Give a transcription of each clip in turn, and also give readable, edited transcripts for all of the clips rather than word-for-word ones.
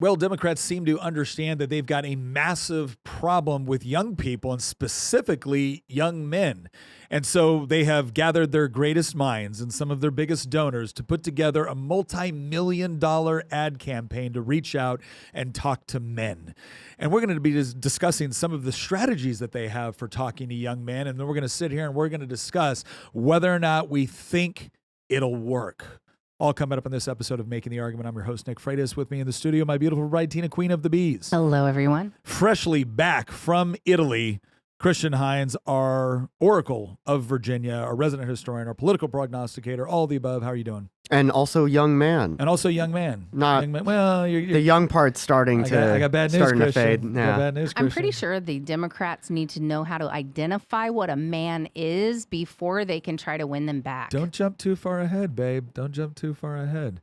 Well, Democrats seem to understand that they've got a massive problem with young people and specifically young men. And so they have gathered their greatest minds and some of their biggest donors to put together a multi-million-dollar ad campaign to reach out and talk to men. And we're going to be discussing some of the strategies that they have for talking to young men. And then we're going to sit here and we're going to discuss whether or not we think it'll work. All coming up in this episode of Making the Argument. I'm your host, Nick Freitas. With me in the studio, my beautiful bride, Tina, Queen of the Bees. Hello, everyone. Freshly back from Italy, Christian Hines, our Oracle of Virginia, our resident historian, our political prognosticator, all the above. How are you doing? And also young man. And also young man. Not young man. Well, the young part's starting to I got bad news, starting to Christian. fade. Yeah. Bad news, I'm pretty sure the Democrats need to know how to identify what a man is before they can try to win them back. Don't jump too far ahead, babe. Don't jump too far ahead.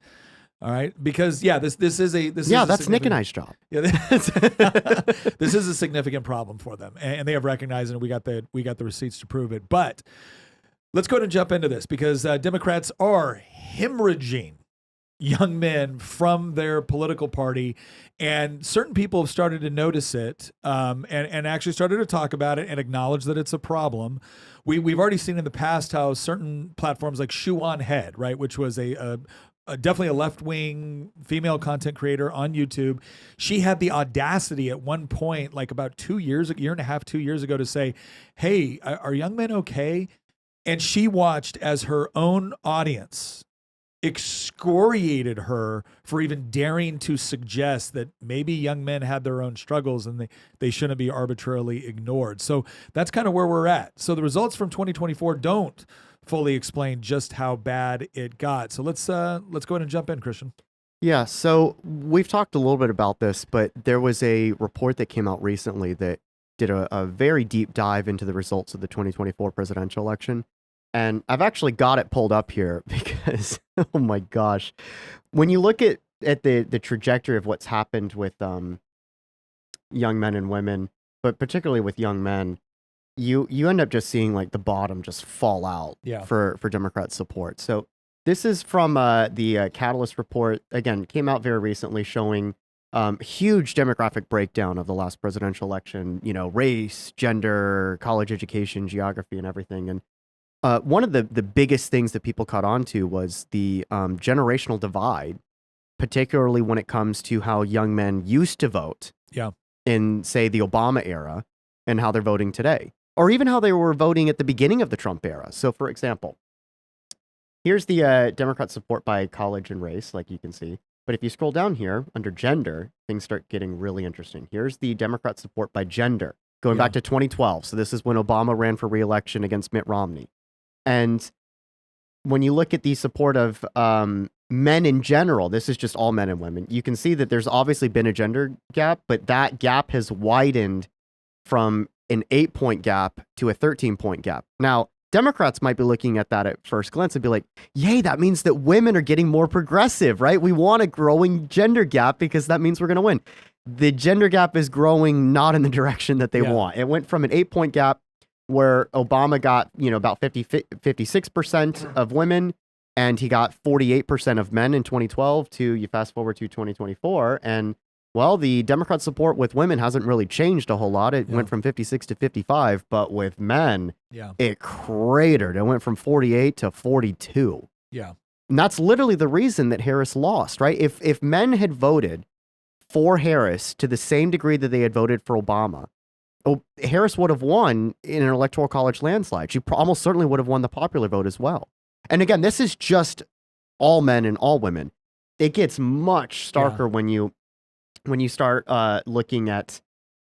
All right, because this is that's Nick and I's job. Yeah, this is a significant problem for them, and they have recognized it. And we got the receipts to prove it. But let's go ahead and jump into this because Democrats are hemorrhaging young men from their political party, and certain people have started to notice it, and actually started to talk about it and acknowledge that it's a problem. We've already seen in the past how certain platforms like Shoe on Head, right, which was definitely a left-wing female content creator on YouTube. She had the audacity at one point, like about 2 years ago, to say, "Hey, are young men okay?" And she watched as her own audience excoriated her for even daring to suggest that maybe young men had their own struggles and they shouldn't be arbitrarily ignored. So that's kind of where we're at. So the results from 2024 don't fully explain just how bad it got. So let's go ahead and jump in, Christian. Yeah, so we've talked a little bit about this, but there was a report that came out recently that did a very deep dive into the results of the 2024 presidential election. And I've actually got it pulled up here because, oh my gosh, when you look at the trajectory of what's happened with young men and women, but particularly with young men, you end up just seeing like the bottom just fall out for Democrat support. So this is from the Catalyst report. Again, came out very recently, showing huge demographic breakdown of the last presidential election, race, gender, college education, geography, and everything. And one of the biggest things that people caught on to was the generational divide, particularly when it comes to how young men used to vote in, say, the Obama era and how they're voting today, or even how they were voting at the beginning of the Trump era. So, for example, here's the Democrat support by college and race, like you can see. But if you scroll down here under gender, things start getting really interesting. Here's the Democrat support by gender, going back to 2012. So this is when Obama ran for re-election against Mitt Romney. And when you look at the support of men in general, this is just all men and women, you can see that there's obviously been a gender gap, but that gap has widened from an 8-point gap to a 13-point gap. Now, Democrats might be looking at that at first glance and be like, yay, that means that women are getting more progressive, right? We want a growing gender gap because that means we're going to win. The gender gap is growing not in the direction that they want. It went from an 8-point gap where Obama got, about 56% of women, and he got 48% of men in 2012 to, you fast forward to 2024, and, well, the Democrat support with women hasn't really changed a whole lot. It went from 56 to 55, but with men, it cratered. It went from 48 to 42. Yeah. And that's literally the reason that Harris lost, right? If men had voted for Harris to the same degree that they had voted for Obama, Harris would have won in an electoral college landslide. She almost certainly would have won the popular vote as well. And again, this is just all men and all women. It gets much starker when you start looking at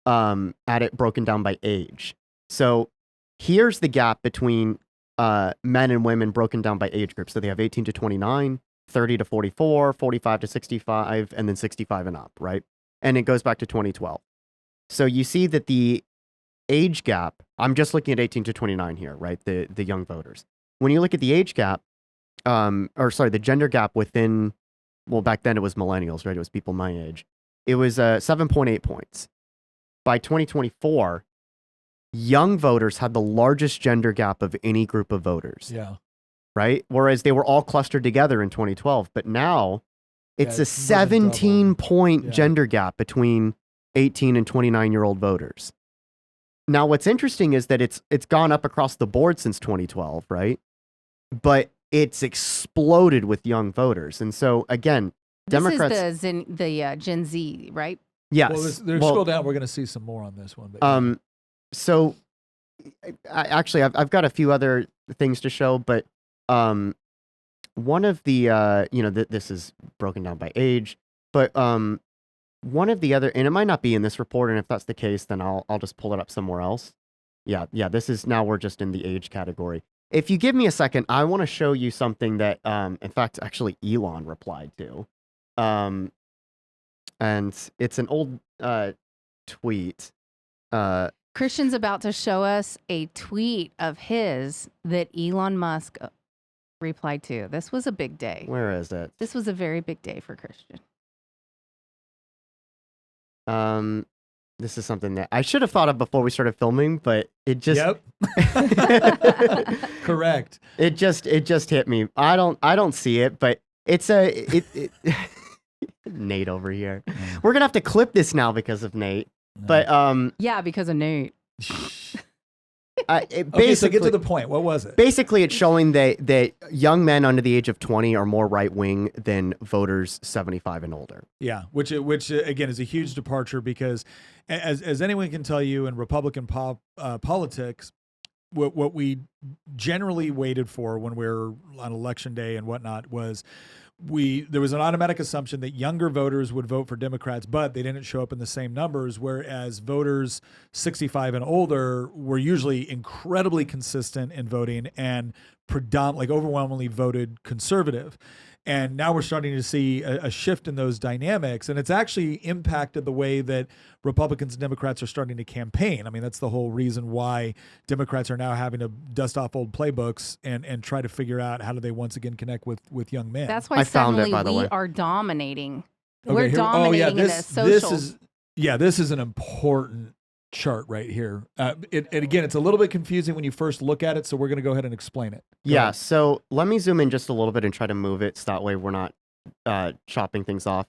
it broken down by age. So here's the gap between men and women broken down by age groups. So they have 18 to 29, 30 to 44, 45 to 65, and then 65 and up, right? And it goes back to 2012. So you see that the age gap, I'm just looking at 18 to 29 here, right? The young voters. When you look at the age gap, the gender gap within, well, back then it was millennials, right? It was people my age. It was 7.8 points. By 2024, young voters had the largest gender gap of any group of voters. Yeah. Right? Whereas they were all clustered together in 2012. But now It's Yeah, a it's more than double. 17-point Yeah. gender gap between 18 and 29-year-old voters. Now, what's interesting is that it's gone up across the board since 2012, right? But it's exploded with young voters. And so, again, Democrats... This is the Gen Z, right? Yes. Well, scroll down. We're going to see some more on this one. But So, actually, I've got a few other things to show, but one of the, this is broken down by age, but one of the other, and it might not be in this report, and if that's the case, then I'll just pull it up somewhere else. Yeah, this is, now we're just in the age category. If you give me a second, I want to show you something that, in fact, actually Elon replied to. And it's an old tweet. Christian's about to show us a tweet of his that Elon Musk replied to. This was a big day. Where is it? This was a very big day for Christian. This is something that I should have thought of before we started filming, but it just... Yep. Correct. It just hit me. I don't see it, but it's Nate over here. We're gonna have to clip this now because of Nate. But Yeah, because of Nate. Okay, so get to the point. What was it? Basically, it's showing that young men under the age of 20 are more right wing than voters 75 and older. Yeah, which again is a huge departure because, as anyone can tell you in Republican politics, what we generally waited for when we were on election day and whatnot was there was an automatic assumption that younger voters would vote for Democrats, but they didn't show up in the same numbers, whereas voters 65 and older were usually incredibly consistent in voting and overwhelmingly voted conservative. And now we're starting to see a shift in those dynamics, and it's actually impacted the way that Republicans and Democrats are starting to campaign. I mean, that's the whole reason why Democrats are now having to dust off old playbooks and try to figure out how do they once again connect with young men. That's why I found it, suddenly by the way. we are dominating. Okay, We're dominating in the social. This is an important chart right here. And again, it's a little bit confusing when you first look at it, so we're going to go ahead and explain it. Go ahead. So let me zoom in just a little bit and try to move it so that way we're not chopping things off.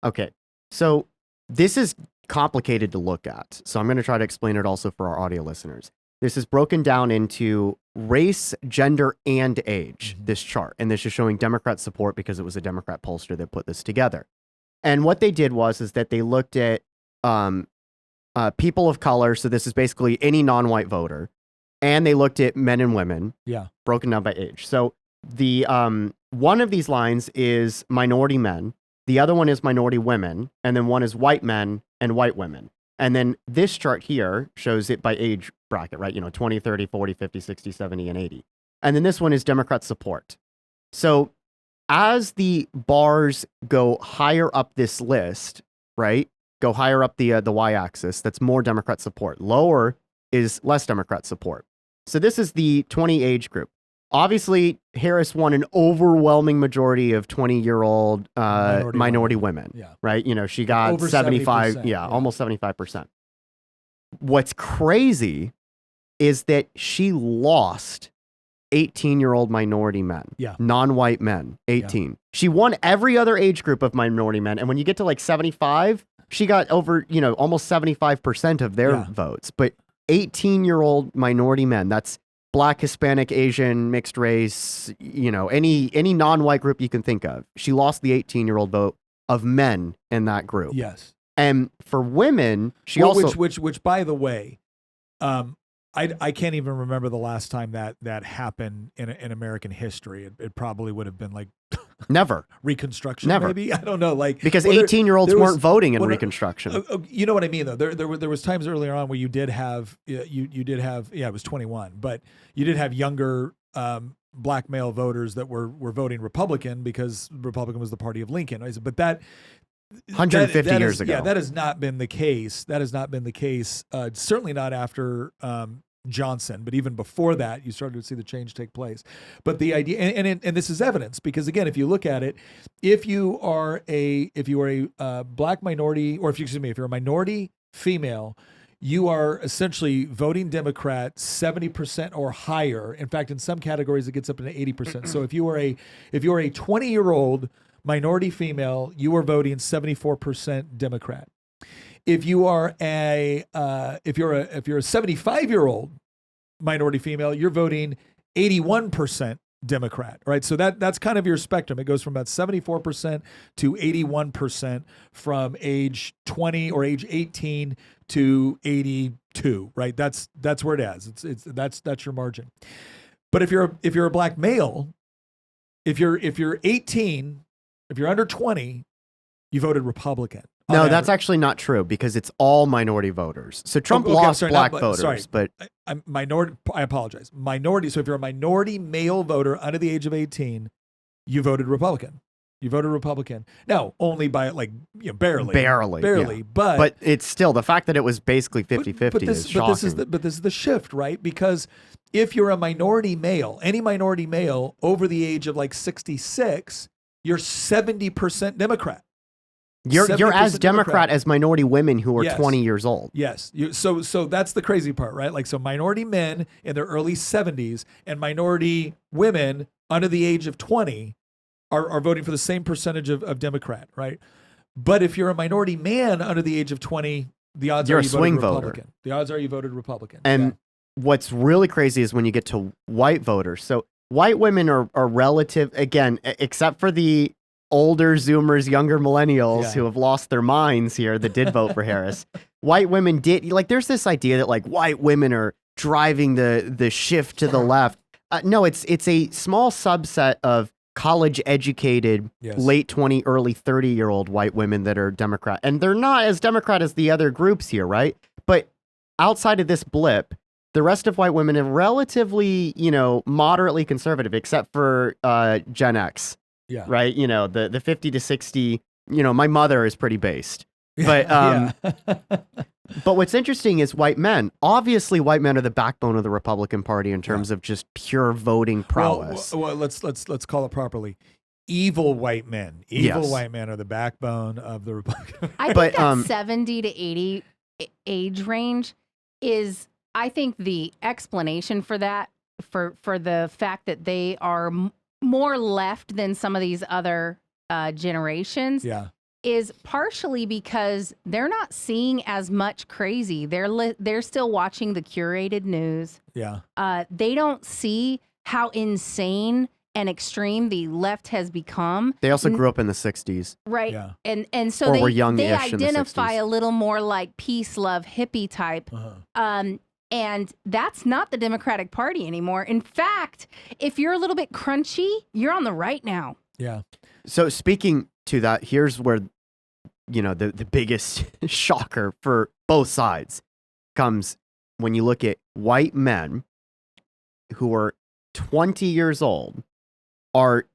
Okay, so this is complicated to look at, so I'm going to try to explain it also for our audio listeners. This is broken down into race, gender, and age, this chart, and this is showing Democrat support because it was a Democrat pollster that put this together. And what they did is that they looked at people of color, so this is basically any non-white voter, and they looked at men and women, broken down by age. So the one of these lines is minority men, the other one is minority women, and then one is white men and white women. And then this chart here shows it by age bracket, right? 20, 30, 40, 50, 60, 70, and 80. And then this one is Democrat support. So as the bars go higher up this list, right? Go higher up the y-axis, that's more Democrat support. Lower is less Democrat support. So this is the 20 age group. Obviously, Harris won an overwhelming majority of 20-year-old minority women, right? She got over 75, 70%, almost 75%. What's crazy is that she lost 18-year-old minority men, non-white men, 18. Yeah. She won every other age group of minority men, and when you get to like 75, she got over, almost 75% of their votes. But 18-year-old minority men, that's Black, Hispanic, Asian, mixed race, any non-white group you can think of. She lost the 18-year-old vote of men in that group. Yes. And for women, she which by the way, I can't even remember the last time that happened in American history. It probably would have been like never Reconstruction. Never. Maybe I don't know. Like because 18-year-olds weren't voting in Reconstruction. You know what I mean, though. There was times earlier on where you did have it was 21, but you did have younger black male voters that were voting Republican because Republican was the party of Lincoln. But that 150 years ago. Yeah, that has not been the case. That has not been the case. Certainly not after Johnson, but even before that, you started to see the change take place. But the idea, and this is evidence, because again, if you look at it, if you are a black minority, or if you're a minority female, you are essentially voting Democrat 70% or higher. In fact, in some categories, it gets up to 80%. So if you are a 20-year-old minority female, you are voting 74% Democrat. If you are if you're a 75-year-old minority female, you're voting 81% Democrat, right? So that's kind of your spectrum. It goes from about 74% to 81% from age 20 or age 18 to 82, right? That's where it is. That's your margin. But if you're a black male, if you're 18, if you're under 20, you voted Republican. No, that's actually not true because it's all minority voters. So Trump lost black voters, but I'm minority. I apologize. Minority. So if you're a minority male voter under the age of 18, you voted Republican. You voted Republican. Now, only by barely. Yeah. But it's still the fact that it was basically 50-50 is shocking. But this is the shift, right? Because if you're a minority male, any minority male over the age of 66, you're 70% Democrat. You're as Democrat as minority women who are 20 years old. Yes. So that's the crazy part, right? So minority men in their early 70s and minority women under the age of 20 are voting for the same percentage of Democrat, right? But if you're a minority man under the age of 20, the odds are you voted Republican. The odds are you voted Republican. And what's really crazy is when you get to white voters. So white women are relative, again, except for the older Zoomers, younger millennials who have lost their minds here that did vote for Harris. White women did, there's this idea that white women are driving the shift to the left. No, it's a small subset of college educated, late 20, early 30-year-old white women that are Democrat. And they're not as Democrat as the other groups here, right? But outside of this blip, the rest of white women are relatively, moderately conservative, except for Gen X. Yeah. Right. The 50 to 60, my mother is pretty based. But but what's interesting is white men. Obviously, white men are the backbone of the Republican Party in terms of just pure voting prowess. Well, let's call it properly. Evil white men. Evil white men are the backbone of the Republican. I think that 70 to 80 age range is, I think, the explanation for that, for the fact that they are more left than some of these other generations is partially because they're not seeing as much crazy. They're still watching the curated news. Yeah. They don't see how insane and extreme the left has become. They also grew up in the 60s. Right. Yeah. And so were young-ish they identify in the 60s. a little more like peace, love, hippie type. And that's not the Democratic Party anymore. In fact, if you're a little bit crunchy, you're on the right now. Yeah. So speaking to that, here's where, the biggest shocker for both sides comes when you look at white men who are 20 years old are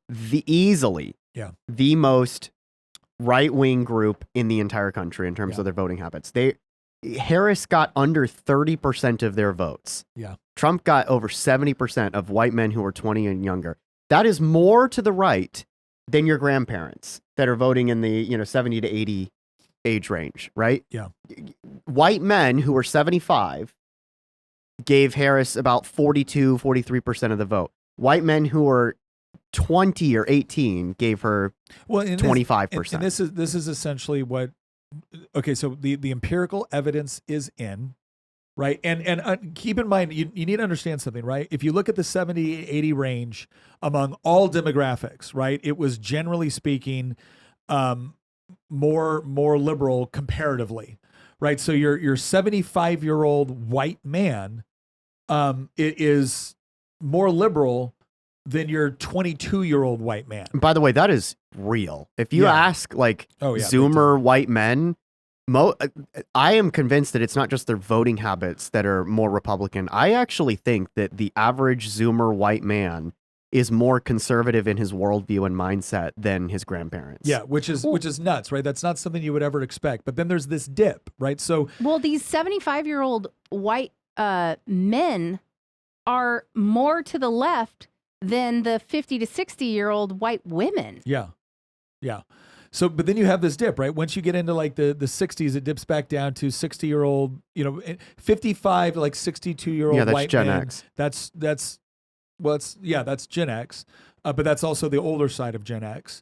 easily the most right-wing group in the entire country in terms of their voting habits. Harris got under 30% of their votes. Yeah. Trump got over 70% of white men who are 20 and younger. That is more to the right than your grandparents that are voting in the 70 to 80 age range, right? Yeah. White men who are 75 gave Harris about 42, 43% of the vote. White men who are 20 or 18 gave her 25%. And this is essentially what. Okay, so the empirical evidence is in, right? And keep in mind, you need to understand something, right? If you look at the 70, 80 range among all demographics, right, it was generally speaking more liberal comparatively, right? So your 75-year-old white man it is more liberal than your 22-year-old white man. By the way, that is real. If you ask Zoomer white men, I am convinced that it's not just their voting habits that are more Republican. I actually think that the average Zoomer white man is more conservative in his worldview and mindset than his grandparents. Yeah, which is nuts, right? That's not something you would ever expect. But then there's this dip, right? So these 75-year-old white men are more to the left than the 50 to 60-year-old white women. Yeah. So, but then you have this dip, right? Once you get into the 60s, it dips back down to 60-year-old, 55 to 62-year-old white Gen men. X. That's Gen X, but that's also the older side of Gen X.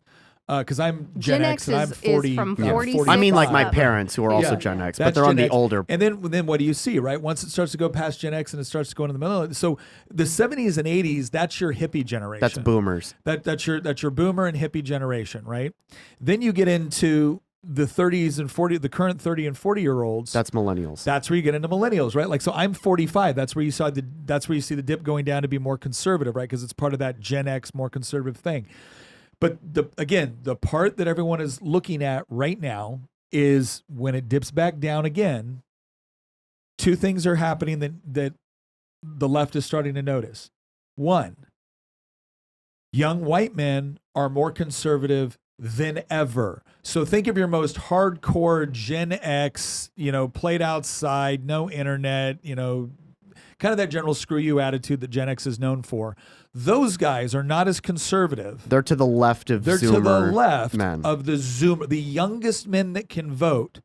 because I'm Gen X and I'm is 40. from yeah, 46 I mean, like my up. parents who are also Yeah. Gen X, That's but they're on Gen the X. older. And then what do you see, right? Once it starts to go past Gen X and it starts to go into the middle, so the 70s and 80s, that's your hippie generation. That's boomers. That's your boomer and hippie generation, right? Then you get into the 30s and 40, the current 30 and 40-year-olds. That's millennials. That's where you get into millennials, right? Like, so I'm 45. That's where you see the dip going down to be more conservative, right? Because it's part of that Gen X more conservative thing. But the part that everyone is looking at right now is when it dips back down again, two things are happening that the left is starting to notice. One, young white men are more conservative than ever. So think of your most hardcore Gen X, played outside, no internet, kind of that general screw you attitude that Gen X is known for. Those guys are not as conservative. They're to the left of They're Zoomer to the left men. of the Zoomer. The youngest men that can vote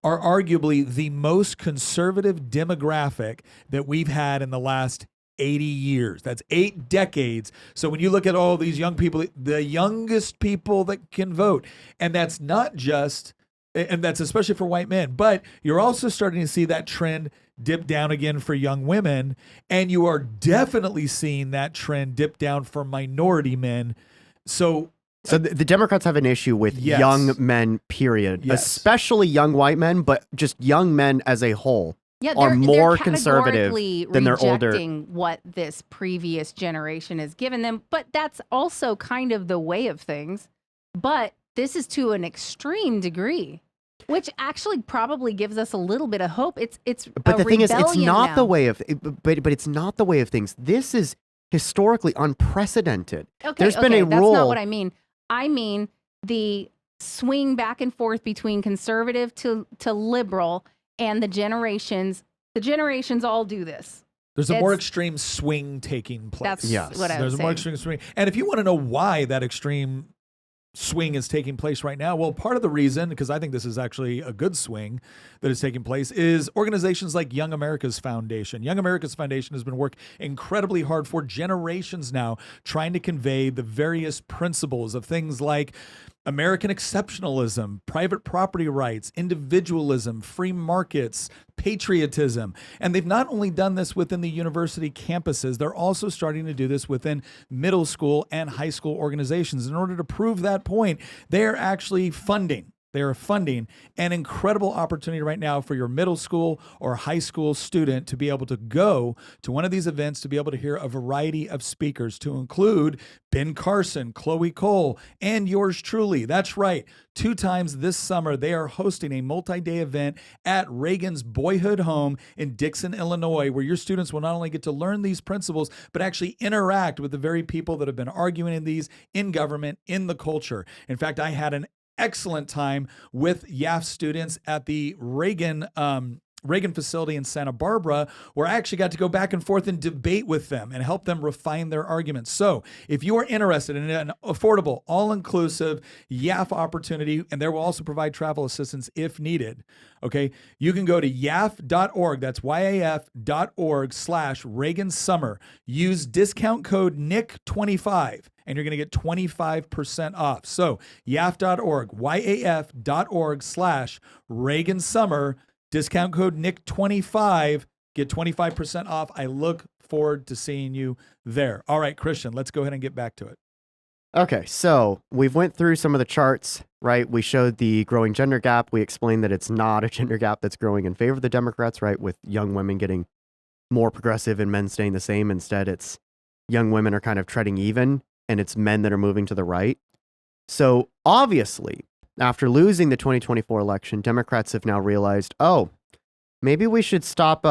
are arguably the most conservative demographic that we've had in the last 80 years. That's 8 decades. So when you look at all these young people, the youngest people that can vote, and that's not just, and that's especially for white men, but you're also starting to see that trend dip down again for young women, and you are definitely seeing that trend dip down for minority men. So the Democrats have an issue with Yes. young men, period. Yes. Especially young white men, but just young men as a whole Yeah, are more they're conservative categorically than their older. rejecting what this previous generation has given them. But that's also kind of the way of things. But this is to an extreme degree, which actually probably gives us a little bit of hope. It's But a the thing is, it's rebellion not now. the way of. But it's not the way of things. This is historically unprecedented. Okay, There's been a that's rule. not what I mean. I mean the swing back and forth between conservative to liberal, and the generations. The generations all do this. there's a more It's- extreme swing taking place. That's Yes. what I There's was a more saying. extreme swing. And if you want to know why that extreme swing is taking place right now, well, part of the reason, because I think this is actually a good swing that is taking place, is organizations like Young America's Foundation. Young America's Foundation has been working incredibly hard for generations now, trying to convey the various principles of things like American exceptionalism, private property rights, individualism, free markets, patriotism. And they've not only done this within the university campuses, they're also starting to do this within middle school and high school organizations. In order to prove that point, they're actually funding. They are funding an incredible opportunity right now for your middle school or high school student to be able to go to one of these events, to be able to hear a variety of speakers, to include Ben Carson, Chloe Cole, and yours truly. That's right. 2 times this summer, they are hosting a multi-day event at Reagan's boyhood home in Dixon, Illinois, where your students will not only get to learn these principles, but actually interact with the very people that have been arguing in these in government, in the culture. In fact, I had an excellent time with YAF students at the Reagan facility in Santa Barbara, where I actually got to go back and forth and debate with them and help them refine their arguments. So if you are interested in an affordable, all-inclusive YAF opportunity, and there will also provide travel assistance if needed, okay, you can go to yaf.org. That's yaf.org/Reagan Summer. Use discount code NICK25. And you're going to get 25% off. So yaf.org, yaf.org/Reagan Summer, discount code NICK25, get 25% off. I look forward to seeing you there. All right, Christian, let's go ahead and get back to it. Okay, so we've went through some of the charts, right? We showed the growing gender gap. We explained that it's not a gender gap that's growing in favor of the Democrats, right? With young women getting more progressive and men staying the same. Instead, it's young women are kind of treading even, and it's men that are moving to the right. So obviously, after losing the 2024 election, Democrats have now realized, oh, maybe we should stop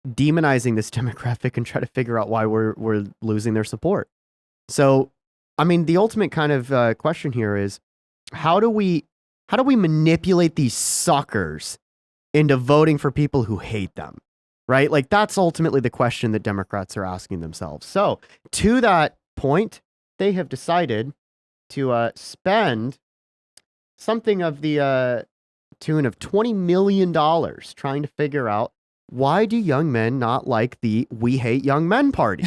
demonizing this demographic and try to figure out why we're losing their support. So, I mean, the ultimate kind of question here is, how do we manipulate these suckers into voting for people who hate them, right? Like, that's ultimately the question that Democrats are asking themselves. So, to that point, they have decided to spend something of the tune of $20 million trying to figure out, why do young men not like the We Hate Young Men party?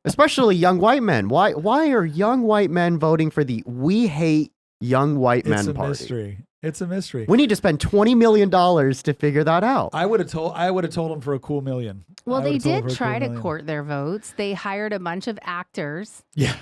Especially young white men. Why are young white men voting for the "We Hate Young White Men" It's a party? mystery. It's a mystery. We need to spend $20 million to figure that out. I would have told them for a cool million. Well, I they would've told them did for a try cool to million. court their votes. They hired a bunch of actors Yeah.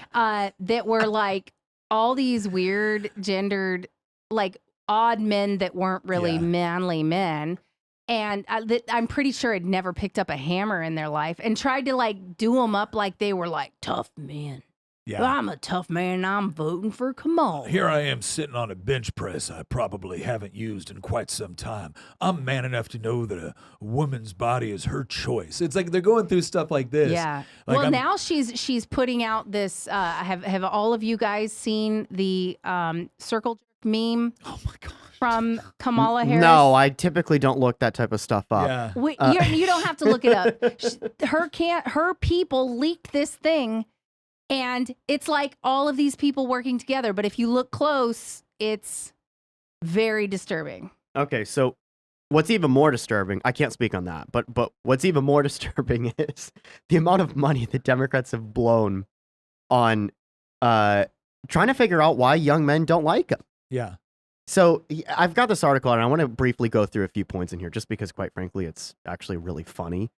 that were like all these weird gendered, like odd men that weren't really Yeah. manly men. And I'm pretty sure had never picked up a hammer in their life and tried to like do them up like they were like tough men. Yeah. I'm a tough man and I'm voting for Kamal. Here I am sitting on a bench press I probably haven't used in quite some time. I'm man enough to know that a woman's body is her choice. It's like they're going through stuff like this. Yeah. Like Well, now she's putting out this. Have all of you guys seen the circle jerk meme Oh my gosh. from Kamala Harris? No, I typically don't look that type of stuff up. Yeah. You don't have to look it up. Her people leaked this thing, and it's like all of these people working together. But if you look close, it's very disturbing. Okay, so what's even more disturbing, I can't speak on that, but what's even more disturbing is the amount of money the Democrats have blown on trying to figure out why young men don't like them. Yeah. So I've got this article, and I want to briefly go through a few points in here, just because, quite frankly, it's actually really funny.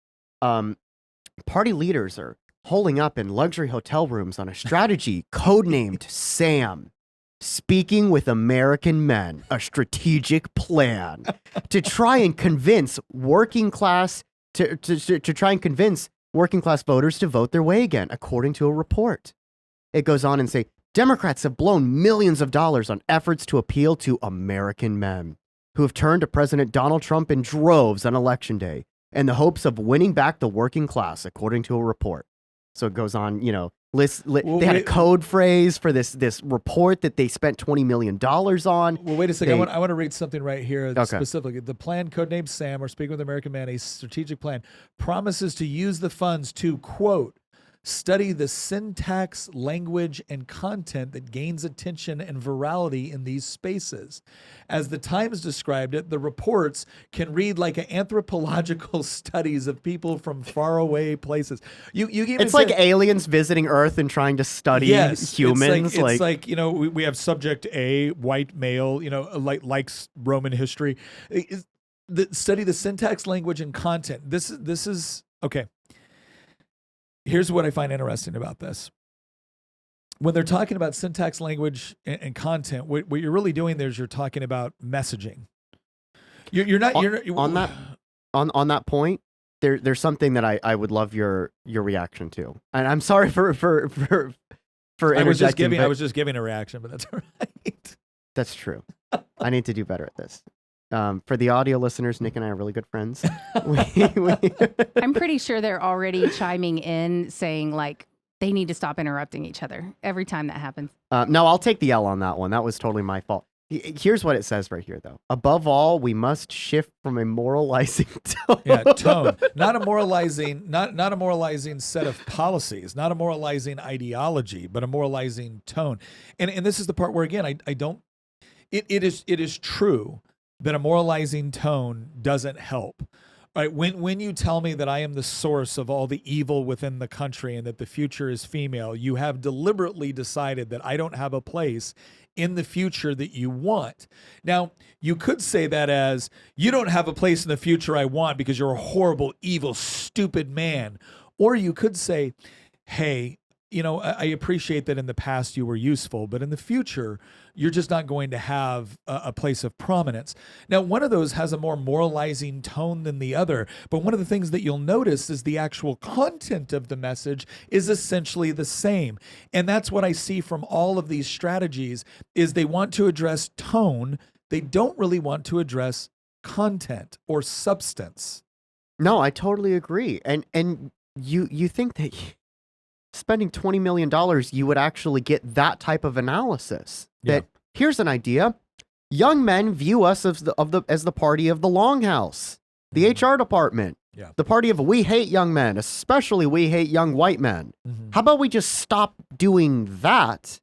Party leaders are holding up in luxury hotel rooms on a strategy codenamed Sam. Speaking with American men, a strategic plan to try and convince working class to try and convince working class voters to vote their way again, according to a report. It goes on and say, Democrats have blown millions of dollars on efforts to appeal to American men who have turned to President Donald Trump in droves on Election Day in the hopes of winning back the working class, according to a report. So it goes on, they had a code phrase for this report that they spent $20 million on. Well, wait a second. I want to read something right here specifically. The plan, codenamed Sam, or Speaking with American Man, a strategic plan, promises to use the funds to, quote, study the syntax, language, and content that gains attention and virality in these spaces. As the Times described it, the reports can read like an anthropological studies of people from faraway places. It's like aliens visiting Earth and trying to study humans. It's like we have subject A, white male, likes Roman history. Study the syntax, language, and content. This is okay. Here's what I find interesting about this. When they're talking about syntax, language, and content, what you're really doing there is you're talking about messaging. You're not on that point. There's something that I would love your reaction to, and I'm sorry for interjecting. I was just giving a reaction, but that's all right. That's true. I need to do better at this. For the audio listeners, Nick and I are really good friends. I'm pretty sure they're already chiming in saying like they need to stop interrupting each other every time that happens. No, I'll take the L on that one. That was totally my fault. Here's what it says right here, though. Above all, we must shift from a moralizing tone. Yeah, tone. Not a moralizing set of policies, not a moralizing ideology, but a moralizing tone. And this is the part where, again, I don't. It is true that a moralizing tone doesn't help. Right? When you tell me that I am the source of all the evil within the country and that the future is female, you have deliberately decided that I don't have a place in the future that you want. Now, you could say that as, you don't have a place in the future I want because you're a horrible, evil, stupid man. Or you could say, hey, I appreciate that in the past you were useful, but in the future, you're just not going to have a place of prominence. Now, one of those has a more moralizing tone than the other, but one of the things that you'll notice is the actual content of the message is essentially the same. And that's what I see from all of these strategies is they want to address tone. They don't really want to address content or substance. No, I totally agree. And you think that spending $20 million, you would actually get that type of analysis. That here's an idea: young men view us as the party of the Longhouse, the HR department, the party of we hate young men, especially we hate young white men. Mm-hmm. How about we just stop doing that,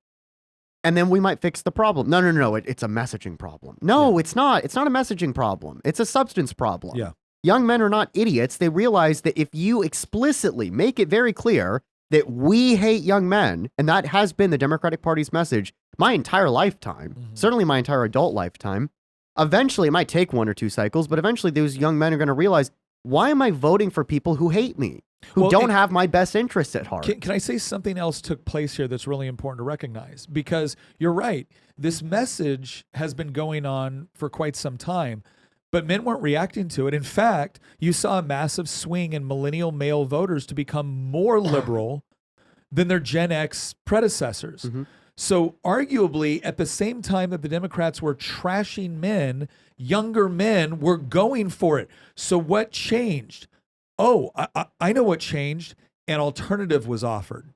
and then we might fix the problem? No, it's a messaging problem. No, it's not. It's not a messaging problem. It's a substance problem. Yeah. Young men are not idiots. They realize that if you explicitly make it very clear that we hate young men, and that has been the Democratic Party's message my entire lifetime, certainly my entire adult lifetime, eventually it might take 1 or 2 cycles, but eventually those young men are going to realize, why am I voting for people who hate me, who don't have my best interests at heart? Can I say something else took place here that's really important to recognize? Because you're right. This message has been going on for quite some time, but men weren't reacting to it. In fact, you saw a massive swing in millennial male voters to become more liberal than their Gen X predecessors. So arguably, at the same time that the Democrats were trashing men, younger men were going for it. So what changed? Oh, I know what changed. An alternative was offered.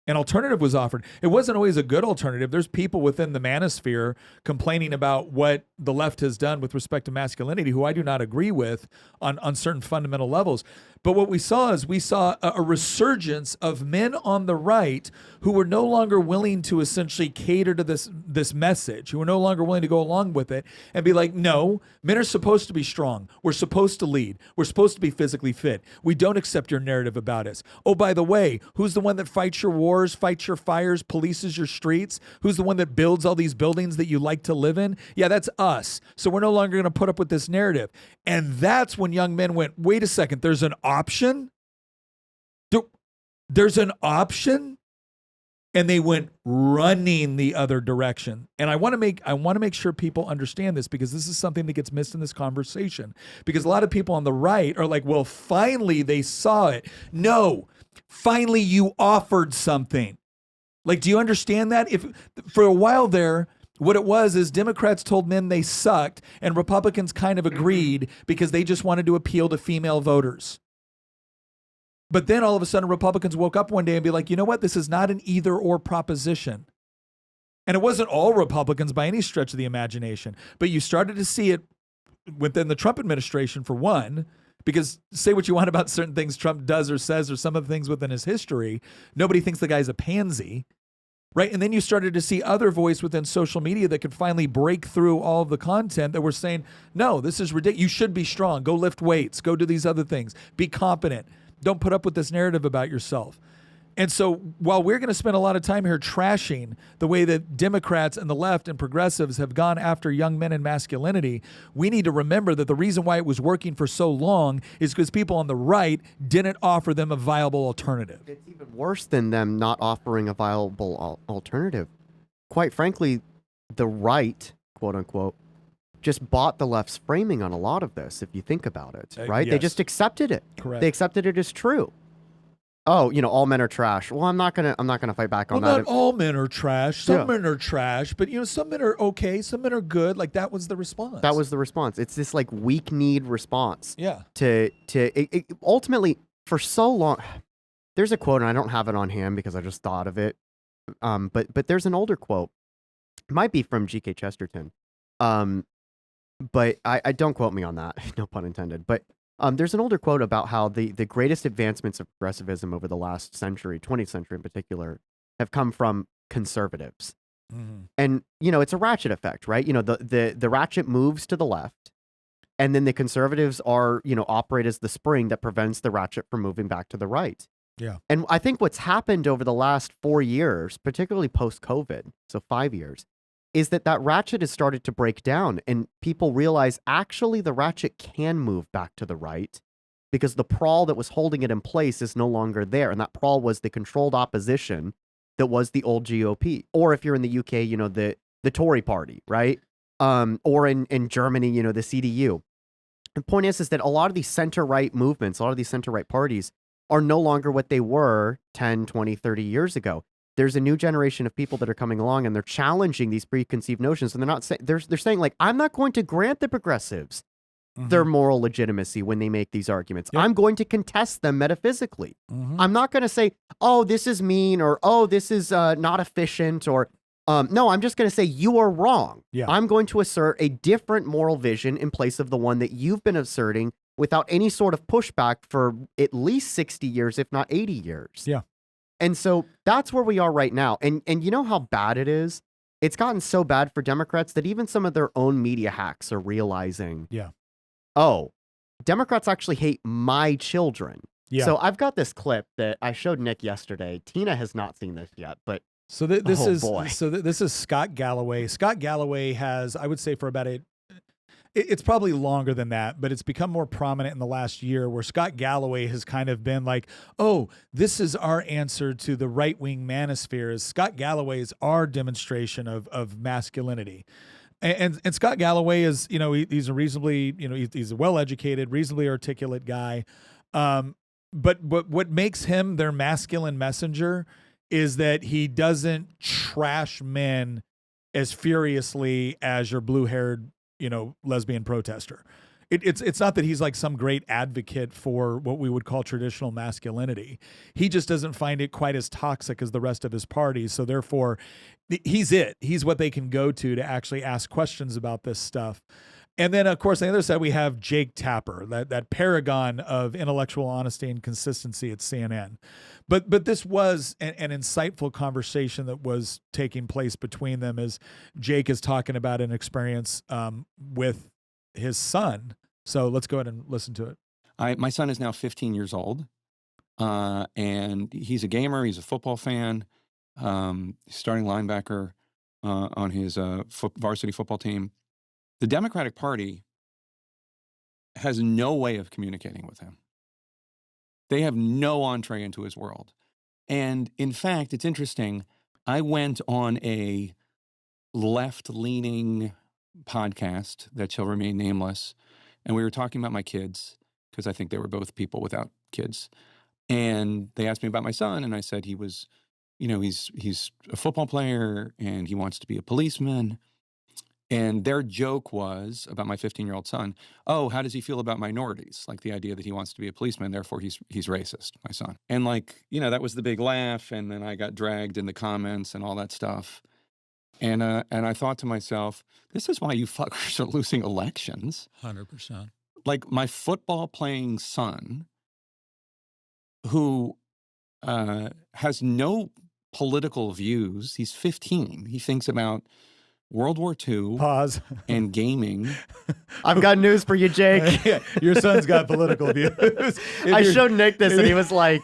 An alternative was offered. It wasn't always a good alternative. There's people within the manosphere complaining about what the left has done with respect to masculinity, who I do not agree with on certain fundamental levels. But what we saw is a resurgence of men on the right who were no longer willing to essentially cater to this message, who were no longer willing to go along with it and be like, no, men are supposed to be strong. We're supposed to lead. We're supposed to be physically fit. We don't accept your narrative about us. Oh, by the way, who's the one that fights your wars, fights your fires, polices your streets? Who's the one that builds all these buildings that you like to live in? Yeah, that's us. So we're no longer going to put up with this narrative. And that's when young men went, wait a second, there's an option? There's an option? And they went running the other direction. And I want to make sure people understand this, because this is something that gets missed in this conversation. Because a lot of people on the right are like, well, finally they saw it. No, finally you offered something. Like, do you understand that? If for a while there, what it was is Democrats told men they sucked, and Republicans kind of agreed because they just wanted to appeal to female voters. But then all of a sudden, Republicans woke up one day and be like, you know what? This is not an either or proposition. And it wasn't all Republicans by any stretch of the imagination, but you started to see it within the Trump administration, for one, because say what you want about certain things Trump does or says, or some of the things within his history, nobody thinks the guy's a pansy. Right. And then you started to see other voice within social media that could finally break through all of the content that were saying, no, this is ridiculous. You should be strong. Go lift weights. Go do these other things. Be competent. Don't put up with this narrative about yourself. And so while we're going to spend a lot of time here trashing the way that Democrats and the left and progressives have gone after young men and masculinity, we need to remember that the reason why it was working for so long is because people on the right didn't offer them a viable alternative. It's even worse than them not offering a viable alternative. Quite frankly, the right, quote unquote, just bought the left's framing on a lot of this, if you think about it, right? Yes. They just accepted it. Correct. They accepted it as true. Oh, all men are trash. Well, I'm not gonna fight back on that. Not all men are trash. Some men are trash, but some men are okay. Some men are good. Like, that was the response. That was the response. It's this like weak-kneed response. Yeah. Ultimately, for so long, there's a quote, and I don't have it on hand because I just thought of it. But there's an older quote. It might be from G.K. Chesterton. But I don't quote me on that. No pun intended. But there's an older quote about how the greatest advancements of progressivism over the last century, 20th century in particular, have come from conservatives. Mm-hmm. And, it's a ratchet effect, right? The ratchet moves to the left, and then the conservatives operate as the spring that prevents the ratchet from moving back to the right. Yeah. And I think what's happened over the last 4 years, particularly post-COVID, so 5 years, is that ratchet has started to break down, and people realize actually the ratchet can move back to the right because the prawl that was holding it in place is no longer there. And that prawl was the controlled opposition that was the old GOP. Or if you're in the UK, the Tory party, right? Or in Germany, the CDU. The point is that a lot of these center-right movements, a lot of these center-right parties are no longer what they were 10, 20, 30 years ago. There's a new generation of people that are coming along, and they're challenging these preconceived notions. And they're saying, like, I'm not going to grant the progressives their moral legitimacy when they make these arguments. Yep. I'm going to contest them metaphysically. I'm not going to say, oh, this is mean, or oh, this is not efficient, or no, I'm just going to say you are wrong. Yeah. I'm going to assert a different moral vision in place of the one that you've been asserting without any sort of pushback for at least 60 years, if not 80 years. Yeah. And so that's where we are right now. And you know how bad it is? It's gotten so bad for Democrats that even some of their own media hacks are realizing, oh, Democrats actually hate my children. Yeah. So I've got this clip that I showed Nick yesterday. Tina has not seen this yet, but So this oh, is boy. this is Scott Galloway. Scott Galloway has, I would say, for about it's probably longer than that, but it's become more prominent in the last year, where Scott Galloway has kind of been like, oh, this is our answer to the right-wing manosphere. Scott Galloway is our demonstration of masculinity. And Scott Galloway is, he's a reasonably, he's a well-educated, reasonably articulate guy. But what makes him their masculine messenger is that he doesn't trash men as furiously as your blue-haired, lesbian protester. It's not that he's like some great advocate for what we would call traditional masculinity. He just doesn't find it quite as toxic as the rest of his party. So therefore, he's what they can go to actually ask questions about this stuff. And then, of course, on the other side, we have Jake Tapper, that paragon of intellectual honesty and consistency at CNN. But this was an insightful conversation that was taking place between them, as Jake is talking about an experience with his son. So let's go ahead and listen to it. My son is now 15 years old, and he's a gamer. He's a football fan, starting linebacker on his varsity football team. The Democratic Party has no way of communicating with him. They have no entree into his world. And in fact, it's interesting. I went on a left-leaning podcast that shall remain nameless, and we were talking about my kids, because I think they were both people without kids. And they asked me about my son, and I said he was, he's a football player, and he wants to be a policeman. And their joke was about my 15-year-old son. Oh, how does he feel about minorities? Like the idea that he wants to be a policeman, therefore he's racist, my son. And that was the big laugh. And then I got dragged in the comments and all that stuff. And I thought to myself, this is why you fuckers are losing elections. 100%. Like my football playing son, who has no political views. He's 15. He thinks about World War II Pause. and gaming. I've got news for you, Jake. Yeah, your son's got political views. I showed Nick this, and he was like,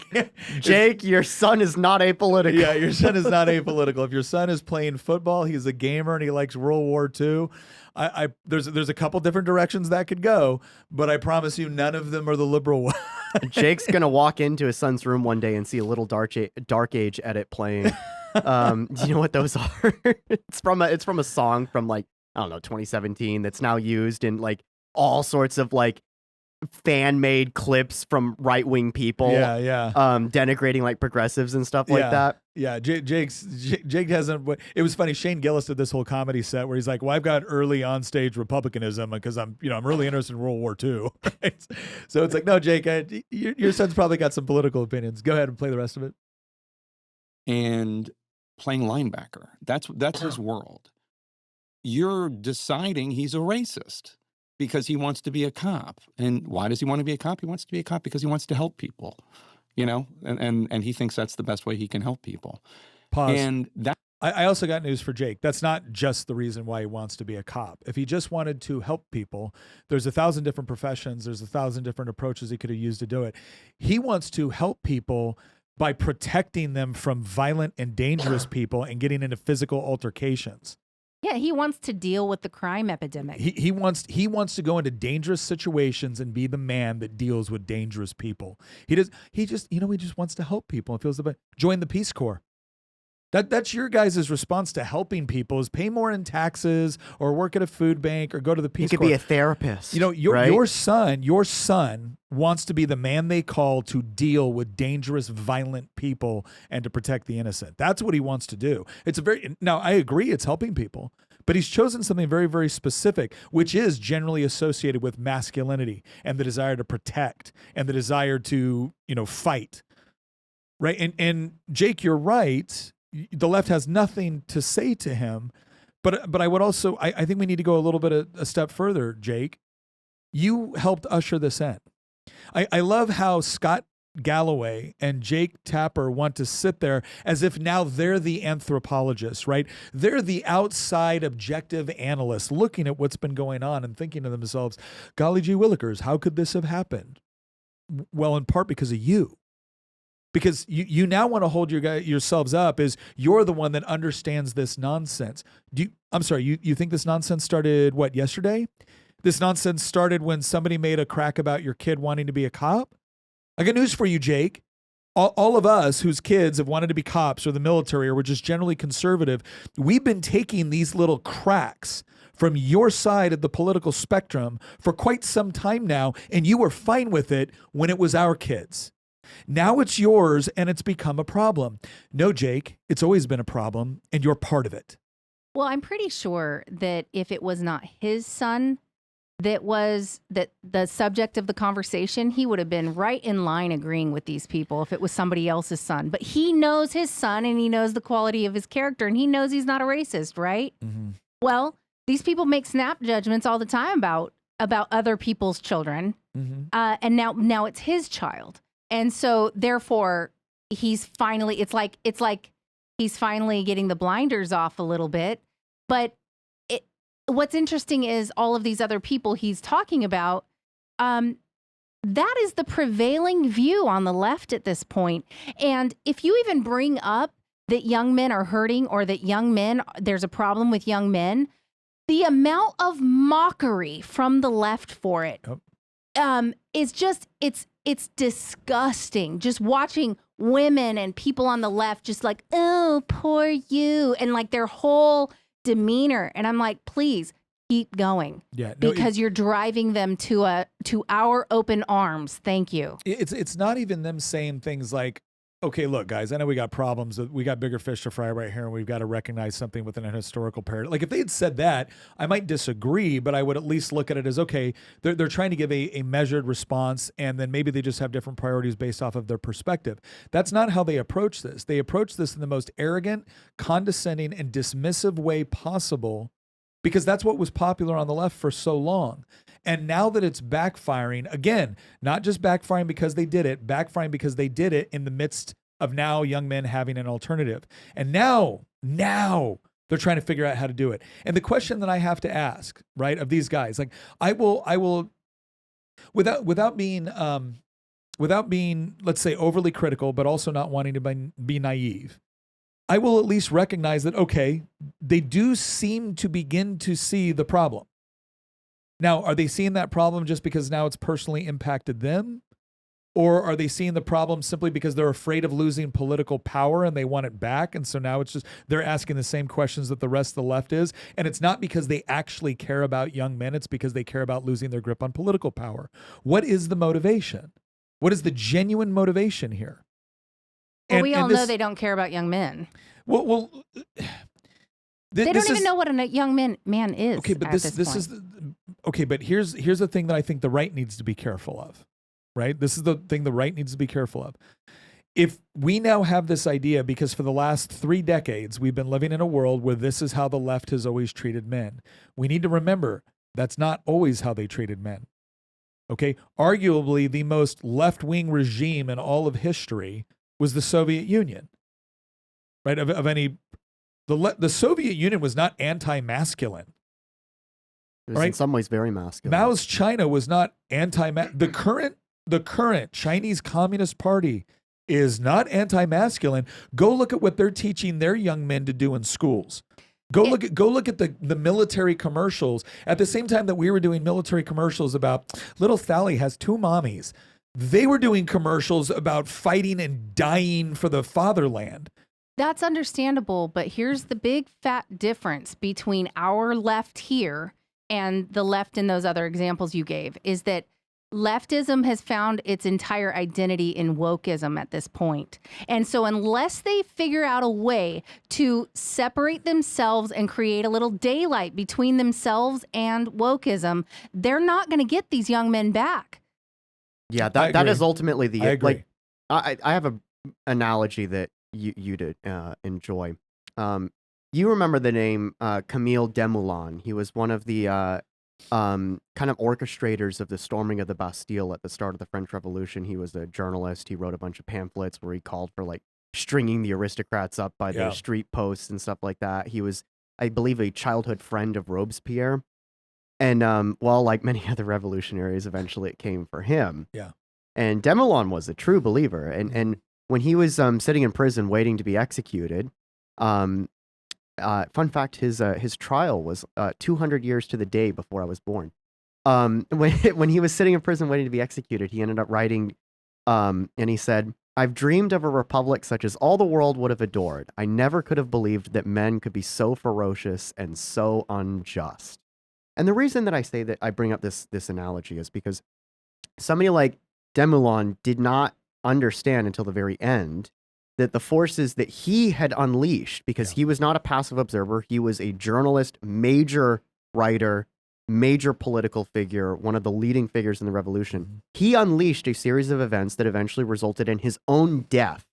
Jake, your son is not apolitical. Yeah, your son is not apolitical. If your son is playing football, he's a gamer, and he likes World War II. There's a couple different directions that could go, but I promise you, none of them are the liberal one. Jake's gonna walk into his son's room one day and see a little Dark Age edit playing. Do you know what those are? It's from a song from 2017 that's now used in all sorts of fan-made clips from right-wing people. Yeah. Denigrating progressives and stuff like that. Yeah, Jake hasn't. It was funny. Shane Gillis did this whole comedy set where he's like, "Well, I've got early on-stage republicanism because I'm really interested in World War II." Right? So it's like, no, Jake, your son's probably got some political opinions. Go ahead and play the rest of it. And playing linebacker, that's his world. You're deciding he's a racist because he wants to be a cop. And why does he want to be a cop? He wants to be a cop because he wants to help people, and he thinks that's the best way he can help people. Pause. And that I also got news for Jake. That's not just the reason why he wants to be a cop. If he just wanted to help people, there's 1,000 different professions. There's 1,000 different approaches he could have used to do it. He wants to help people by protecting them from violent and dangerous people and getting into physical altercations. Yeah, he wants to deal with the crime epidemic. He wants to go into dangerous situations and be the man that deals with dangerous people. He just wants to help people and feels join the Peace Corps. That's your guys' response to helping people is pay more in taxes or work at a food bank or go to the Peace He Corps. could be a therapist. Your son wants to be the man they call to deal with dangerous, violent people and to protect the innocent. That's what he wants to do. Now I agree it's helping people, but he's chosen something very, very specific, which is generally associated with masculinity and the desire to protect and the desire to, fight. Right. And Jake, you're right. The left has nothing to say to him, but I would also, I think we need to go a little bit a step further, Jake. You helped usher this in. I love how Scott Galloway and Jake Tapper want to sit there as if now they're the anthropologists, right? They're the outside objective analysts looking at what's been going on and thinking to themselves, golly gee willikers, how could this have happened? Well, in part because of you. Because you now want to hold yourselves up as you're the one that understands this nonsense. You think this nonsense started, yesterday? This nonsense started when somebody made a crack about your kid wanting to be a cop? I got news for you, Jake. All of us whose kids have wanted to be cops or the military or we're just generally conservative, we've been taking these little cracks from your side of the political spectrum for quite some time now, and you were fine with it when it was our kids. Now it's yours, and it's become a problem. No, Jake, it's always been a problem, and you're part of it. Well, I'm pretty sure that if it was not his son that was the subject of the conversation, he would have been right in line agreeing with these people if it was somebody else's son. But he knows his son, and he knows the quality of his character, and he knows he's not a racist, right? Mm-hmm. Well, these people make snap judgments all the time about other people's children, Mm-hmm. and now it's his child. And so, therefore, it's like he's finally getting the blinders off a little bit. But what's interesting is all of these other people he's talking about, that is the prevailing view on the left at this point. And if you even bring up that young men are hurting or that there's a problem with young men, the amount of mockery from the left for it is just, it's disgusting. Just watching women and people on the left just like, oh, poor you. And like their whole demeanor. And I'm like, please keep going. Yeah, because you're driving them to our open arms. Thank you. It's not even them saying things like, okay, look, guys, I know we got problems. We got bigger fish to fry right here, and we've got to recognize something within a historical paradigm. Like if they had said that, I might disagree, but I would at least look at it as, okay, they're trying to give a measured response, and then maybe they just have different priorities based off of their perspective. That's not how they approach this. They approach this in the most arrogant, condescending, and dismissive way possible, because that's what was popular on the left for so long. And now that it's backfiring, again, not just backfiring because they did it, backfiring because they did it in the midst of now young men having an alternative. And now they're trying to figure out how to do it. And the question that I have to ask, right, of these guys, like I will, without being, let's say, overly critical, but also not wanting to be naive, I will at least recognize that, okay, they do seem to begin to see the problem. Now, are they seeing that problem just because now it's personally impacted them? Or are they seeing the problem simply because they're afraid of losing political power and they want it back? And so now it's just, they're asking the same questions that the rest of the left is. And it's not because they actually care about young men. It's because they care about losing their grip on political power. What is the motivation? What is the genuine motivation here? Well, we all know they don't care about young men. Well, they don't even know what a young man is. Okay, but this is okay. But here's the thing that I think the right needs to be careful of. Right, this is the thing the right needs to be careful of. If we now have this idea, because for the last 3 decades we've been living in a world where this is how the left has always treated men, we need to remember that's not always how they treated men. Okay, arguably the most left-wing regime in all of history was the Soviet Union. Right, the Soviet Union was not anti-masculine. It was in some ways very masculine. Mao's China was not anti-masculine. The current Chinese Communist Party is not anti-masculine. Go look at what they're teaching their young men to do in schools. Go look at the military commercials. At the same time that we were doing military commercials about little Sally has 2 mommies, they were doing commercials about fighting and dying for the fatherland. That's understandable, but here's the big fat difference between our left here and the left in those other examples you gave, is that leftism has found its entire identity in wokeism at this point. And so unless they figure out a way to separate themselves and create a little daylight between themselves and wokeism, they're not going to get these young men back. Yeah, that is ultimately the... I agree. Like, I have an analogy that you'd enjoy. You remember the name Camille Desmoulins. He was one of the kind of orchestrators of the storming of the Bastille at the start of the French Revolution. He was a journalist. He wrote a bunch of pamphlets where he called for like stringing the aristocrats up by their street posts and stuff like that. He was, I believe, a childhood friend of Robespierre. And well, like many other revolutionaries, eventually it came for him. Yeah. And Demoulin was a true believer. And when he was sitting in prison waiting to be executed, fun fact, his trial was 200 years to the day before I was born. When he was sitting in prison waiting to be executed, he ended up writing, and he said, "I've dreamed of a republic such as all the world would have adored. I never could have believed that men could be so ferocious and so unjust." And the reason that I say that I bring up this analogy is because somebody like Demoulin did not understand until the very end that the forces that he had unleashed, because he was not a passive observer, he was a journalist, major writer, major political figure, one of the leading figures in the revolution. He unleashed a series of events that eventually resulted in his own death.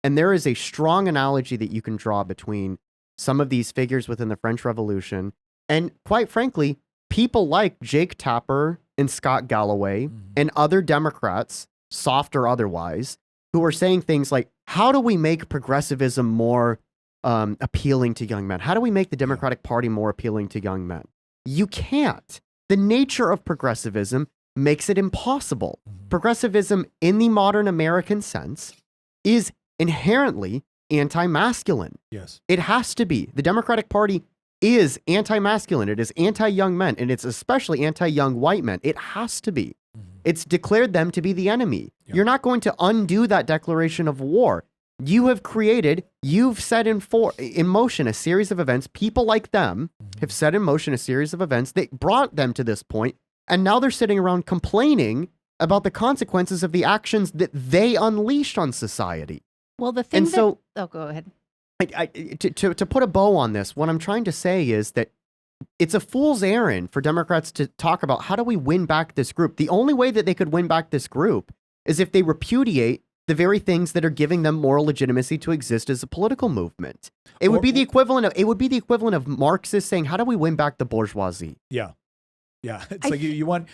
And there is a strong analogy that you can draw between some of these figures within the French Revolution and, quite frankly, people like Jake Tapper and Scott Galloway and other Democrats, soft or otherwise, who are saying things like, how do we make progressivism more appealing to young men? How do we make the Democratic Party more appealing to young men? You can't. The nature of progressivism makes it impossible. Progressivism, in the modern American sense, is inherently anti-masculine. Yes. It has to be. The Democratic Party is anti-masculine. It is anti-young men, and it's especially anti-young white men. It has to be. It's declared them to be the enemy. You're not going to undo that declaration of war. You've set in motion a series of events. People like them have set in motion a series of events that brought them to this point, and now they're sitting around complaining about the consequences of the actions that they unleashed on society. Well, the thing go ahead. To put a bow on this, what I'm trying to say is that it's a fool's errand for Democrats to talk about how do we win back this group. The only way that they could win back this group is if they repudiate the very things that are giving them moral legitimacy to exist as a political movement. It would be the equivalent of Marxists saying, how do we win back the bourgeoisie? Yeah. Yeah, it's like you want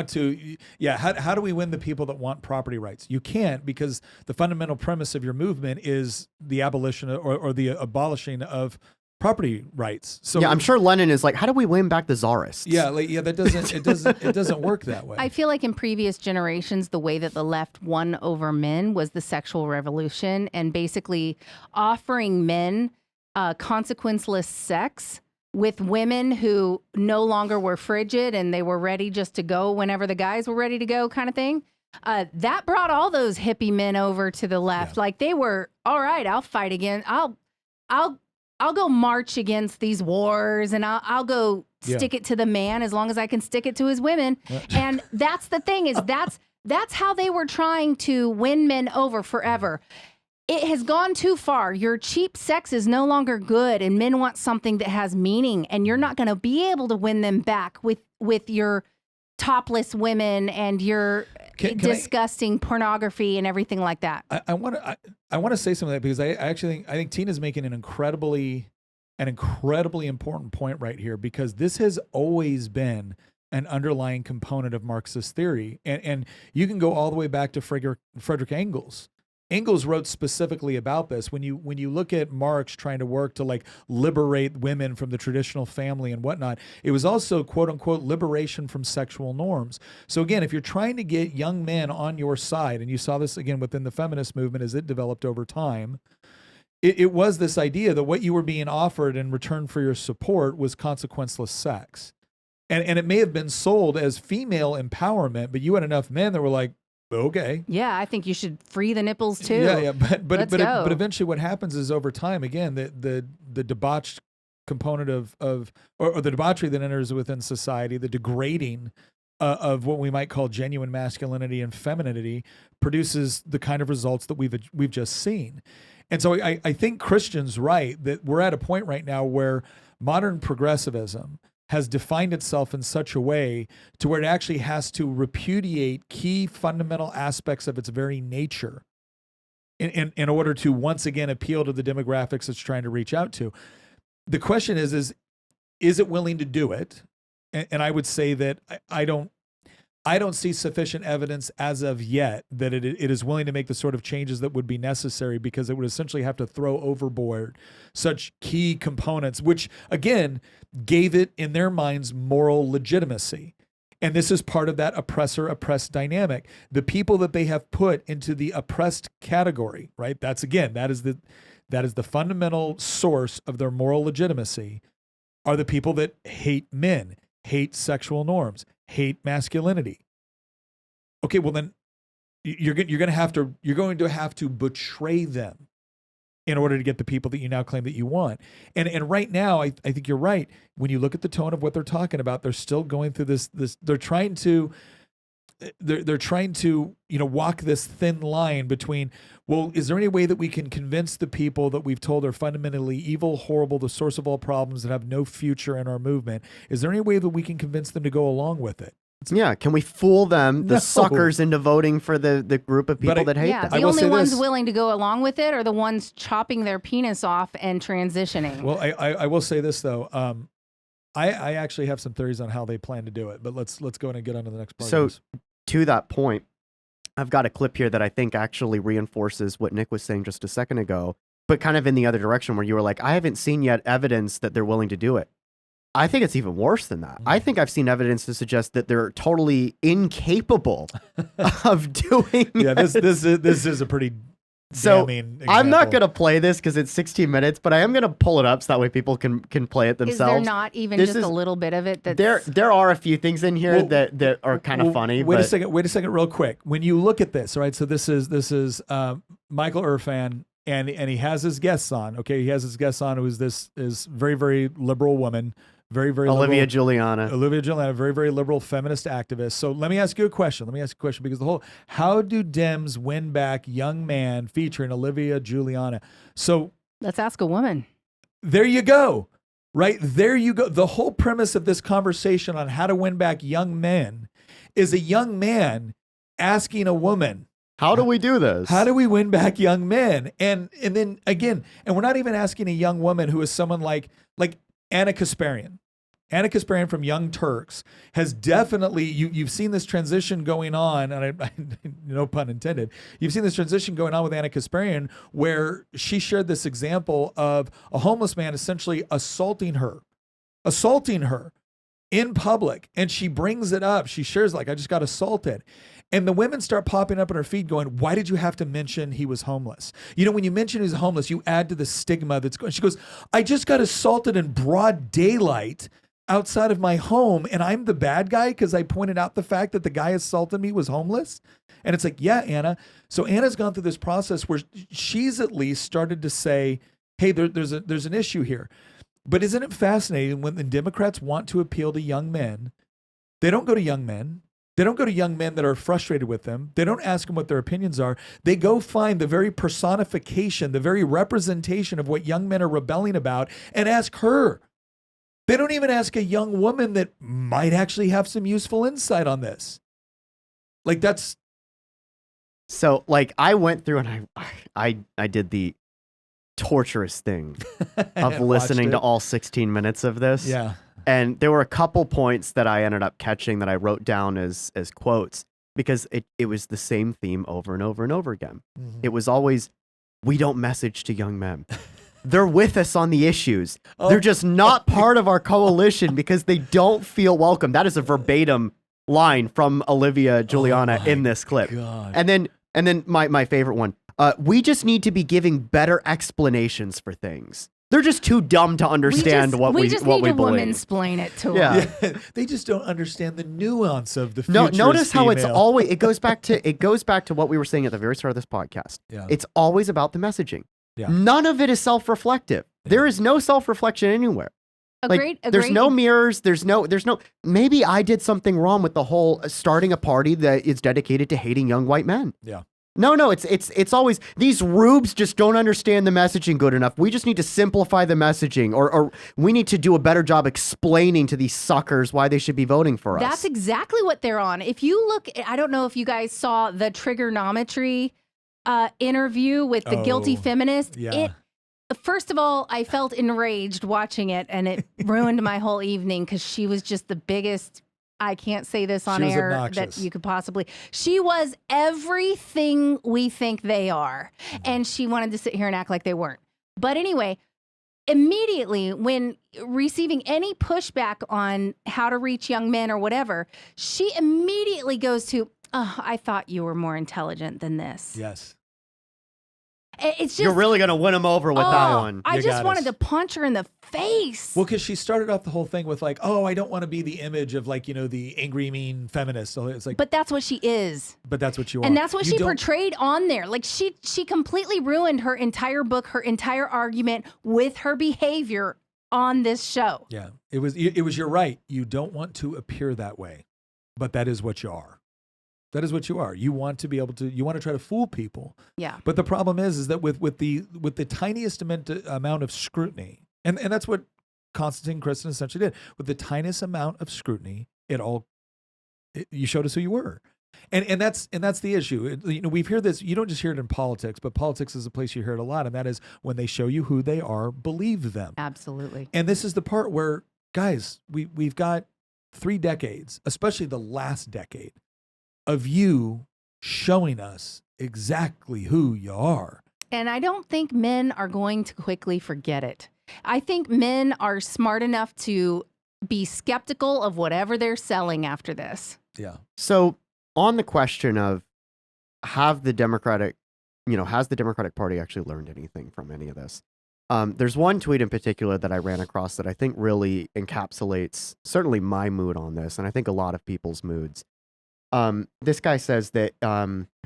to, how do we win the people that want property rights? You can't, because the fundamental premise of your movement is the abolition or the abolishing of property rights. So yeah, I'm sure Lenin is like, how do we win back the czarists? It doesn't work that way. I feel like in previous generations, the way that the left won over men was the sexual revolution and basically offering men consequenceless sex with women who no longer were frigid and they were ready just to go whenever the guys were ready to go, kind of thing. That brought all those hippie men over to the left. Like they were, all right, I'll fight again. I'll go march against these wars, and I'll go stick it to the man as long as I can stick it to his women. And that's the thing, is that's how they were trying to win men over forever. It has gone too far. Your cheap sex is no longer good, and men want something that has meaning, and you're not going to be able to win them back with your topless women and your disgusting pornography and everything like that. I want to say something like that, because I think Tina's making an incredibly important point right here, because this has always been an underlying component of Marxist theory, and you can go all the way back to Frederick Engels. Engels wrote specifically about this. When you look at Marx trying to work to like liberate women from the traditional family and whatnot, it was also quote unquote liberation from sexual norms. So again, if you're trying to get young men on your side, and you saw this again within the feminist movement as it developed over time, it was this idea that what you were being offered in return for your support was consequenceless sex. And it may have been sold as female empowerment, but you had enough men that were like, okay. Yeah, I think you should free the nipples too. Yeah, but eventually what happens is, over time, again, the debauched component of the debauchery that enters within society, the degrading of what we might call genuine masculinity and femininity, produces the kind of results that we've just seen. And so I think Christian's right that we're at a point right now where modern progressivism has defined itself in such a way to where it actually has to repudiate key fundamental aspects of its very nature in order to once again appeal to the demographics it's trying to reach out to. The question is it willing to do it? and I would say that I don't see sufficient evidence as of yet that it is willing to make the sort of changes that would be necessary, because it would essentially have to throw overboard such key components, which again gave it in their minds moral legitimacy. And this is part of that oppressor-oppressed dynamic. The people that they have put into the oppressed category, right? That is the fundamental source of their moral legitimacy, are the people that hate men, hate sexual norms, hate masculinity. Okay, well then you're going to have to betray them in order to get the people that you now claim that you want. And right now, I think you're right. When you look at the tone of what they're talking about, they're still going through this they're trying to walk this thin line between, well, is there any way that we can convince the people that we've told are fundamentally evil, horrible, the source of all problems, that have no future in our movement? Is there any way that we can convince them to go along with it? Yeah, can we fool them, the No. suckers, into voting for the group of people that hate Yeah, them? I the will only say ones this. willing to go along with it are the ones chopping their penis off and transitioning. Well, I will say this though. I actually have some theories on how they plan to do it, but let's go ahead and get on to the next part. So- of this. To that point, I've got a clip here that I think actually reinforces what Nick was saying just a second ago, but kind of in the other direction, where you were like, I haven't seen yet evidence that they're willing to do it. I think it's even worse than that. I think I've seen evidence to suggest that they're totally incapable of doing Yeah, it. this is a pretty So, damning I'm not example. going to play this because it's 16 minutes, but I am going to pull it up so that way people can play it themselves. Is there not even This just is- a little bit of it that's... There are a few things in here Well, that are kind of Well, funny. Wait but a second, real quick. When you look at this, all right, so this is Michael Irfan, and he has his guests on. Okay, he has his guests on, who is this very, very liberal woman, very, very Olivia liberal, Giuliana. Olivia Giuliana, very, very liberal feminist activist. So let me ask you a question. Because how do Dems win back Young Man featuring Olivia Giuliana? So Let's ask a woman. there you go. Right there you go. The whole premise of this conversation on how to win back young men is a young man asking a woman, How do we do this? how do we win back young men? And then again, and we're not even asking a young woman who is someone like Anna Kasparian. Anna Kasparian from Young Turks has definitely, you've seen this transition going on, and I no pun intended, you've seen this transition going on with Anna Kasparian, where she shared this example of a homeless man essentially assaulting her in public. And she brings it up. She shares, like, I just got assaulted. And the women start popping up in her feed going, why did you have to mention he was homeless? You know, when you mention he's homeless, you add to the stigma that's going. She goes, I just got assaulted in broad daylight outside of my home, and I'm the bad guy because I pointed out the fact that the guy assaulted me was homeless. And it's like, yeah, Anna. So Anna's gone through this process where she's at least started to say, hey, there's an issue here. But isn't it fascinating when the Democrats want to appeal to young men, they don't go to young men. They don't go to young men that are frustrated with them. They don't ask them what their opinions are. They go find the very personification, the very representation of what young men are rebelling about and ask her. They don't even ask a young woman that might actually have some useful insight on this. Like that's... So, like, I went through and I did the torturous thing of listening to all 16 minutes of this. Yeah. And there were a couple points that I ended up catching that I wrote down as quotes because it was the same theme over and over and over again. Mhm. It was always, we don't message to young men. They're with us on the issues. Oh. They're just not part of our coalition because they don't feel welcome. That is a verbatim line from Olivia Giuliana in this clip. God. And then my favorite one. We just need to be giving better explanations for things. They're just too dumb to understand what we just what need we to believe. woman-splain it to Yeah. them. Yeah, they just don't understand the nuance of the No, future. notice how it's always it goes back to what we were saying at the very start of this podcast. Yeah. It's always about the messaging. Yeah. None of it is self-reflective. Yeah. There is no self-reflection anywhere. Agreed. There's no mirrors. There's no. Maybe I did something wrong with the whole starting a party that is dedicated to hating young white men. Yeah. No, it's always these rubes just don't understand the messaging good enough. We just need to simplify the messaging, or we need to do a better job explaining to these suckers why they should be voting for us. That's exactly what they're on. If you look, I don't know if you guys saw the trigonometry interview with the guilty Oh, feminist. yeah. first of all, I felt enraged watching it, and it ruined my whole evening because she was just the biggest. I can't say this on She was air obnoxious. that you could possibly. She was everything we think they are, and she wanted to sit here and act like they weren't. But anyway, immediately when receiving any pushback on how to reach young men or whatever, she immediately goes to, "Oh, I thought you were more intelligent than this." Yes. It's just You're really going to win them over with that one. I You just got wanted us. to punch her in the face. Well, because she started off the whole thing with like, oh, I don't want to be the image of like, the angry, mean feminist. So it's like, But that's what she is. but that's what you are. And that's what You she don't- portrayed on there. Like she completely ruined her entire book, her entire argument with her behavior on this show. Yeah, it was. You're right. You don't want to appear that way, but that is what you are. That is what you are. You want to be able to. You want to try to fool people. Yeah. But the problem is that with the tiniest amount of scrutiny, and that's what Constantine and Kristen essentially did. With the tiniest amount of scrutiny, you showed us who you were, and that's the issue. We've heard this. You don't just hear it in politics, but politics is a place you hear it a lot, and that is when they show you who they are, believe them. Absolutely. And this is the part where, guys, we've got 3 decades, especially the last decade, of you showing us exactly who you are. And I don't think men are going to quickly forget it. I think men are smart enough to be skeptical of whatever they're selling after this. Yeah. So on the question of has the Democratic Party actually learned anything from any of this? There's one tweet in particular that I ran across that I think really encapsulates certainly my mood on this, and I think a lot of people's moods. This guy says that,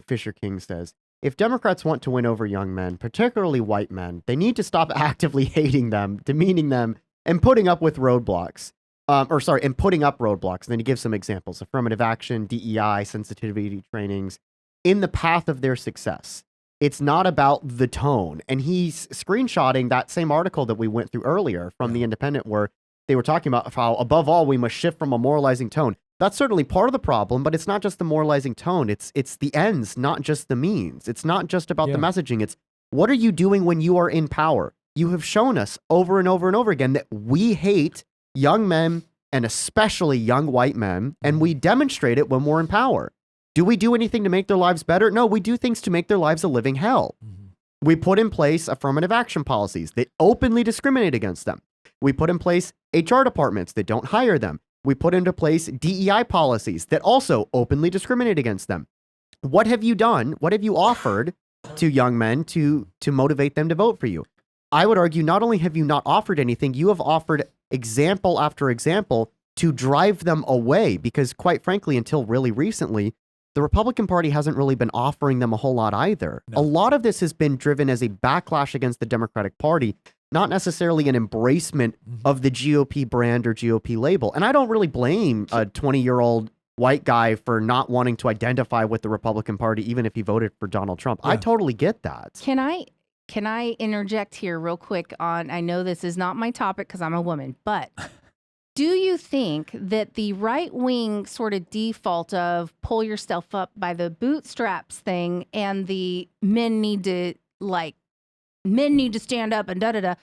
Fisher King says, if Democrats want to win over young men, particularly white men, they need to stop actively hating them, demeaning them, and putting up roadblocks. And putting up roadblocks. And then he gives some examples: affirmative action, DEI, sensitivity trainings, in the path of their success. It's not about the tone. And he's screenshotting that same article that we went through earlier from The Independent, where they were talking about how, above all, we must shift from a moralizing tone. That's certainly part of the problem, but it's not just the moralizing tone. It's the ends, not just the means. It's not just about the messaging. It's what are you doing when you are in power? You have shown us over and over and over again that we hate young men, and especially young white men, and we demonstrate it when we're in power. Do we do anything to make their lives better? No, we do things to make their lives a living hell. Mm-hmm. We put in place affirmative action policies that openly discriminate against them. We put in place HR departments that don't hire them. We put into place DEI policies that also openly discriminate against them. What have you done? What have you offered to young men to motivate them to vote for you? I would argue not only have you not offered anything, you have offered example after example to drive them away, because quite frankly, until really recently, the Republican Party hasn't really been offering them a whole lot either. No. A lot of this has been driven as a backlash against the Democratic Party, not necessarily an embracement of the GOP brand or GOP label. And I don't really blame a 20-year-old white guy for not wanting to identify with the Republican Party, even if he voted for Donald Trump. I totally get that. Can I interject here real quick on, I know this is not my topic because I'm a woman, but do you think that the right wing sort of default of pull yourself up by the bootstraps thing and the men need to stand up and da-da-da,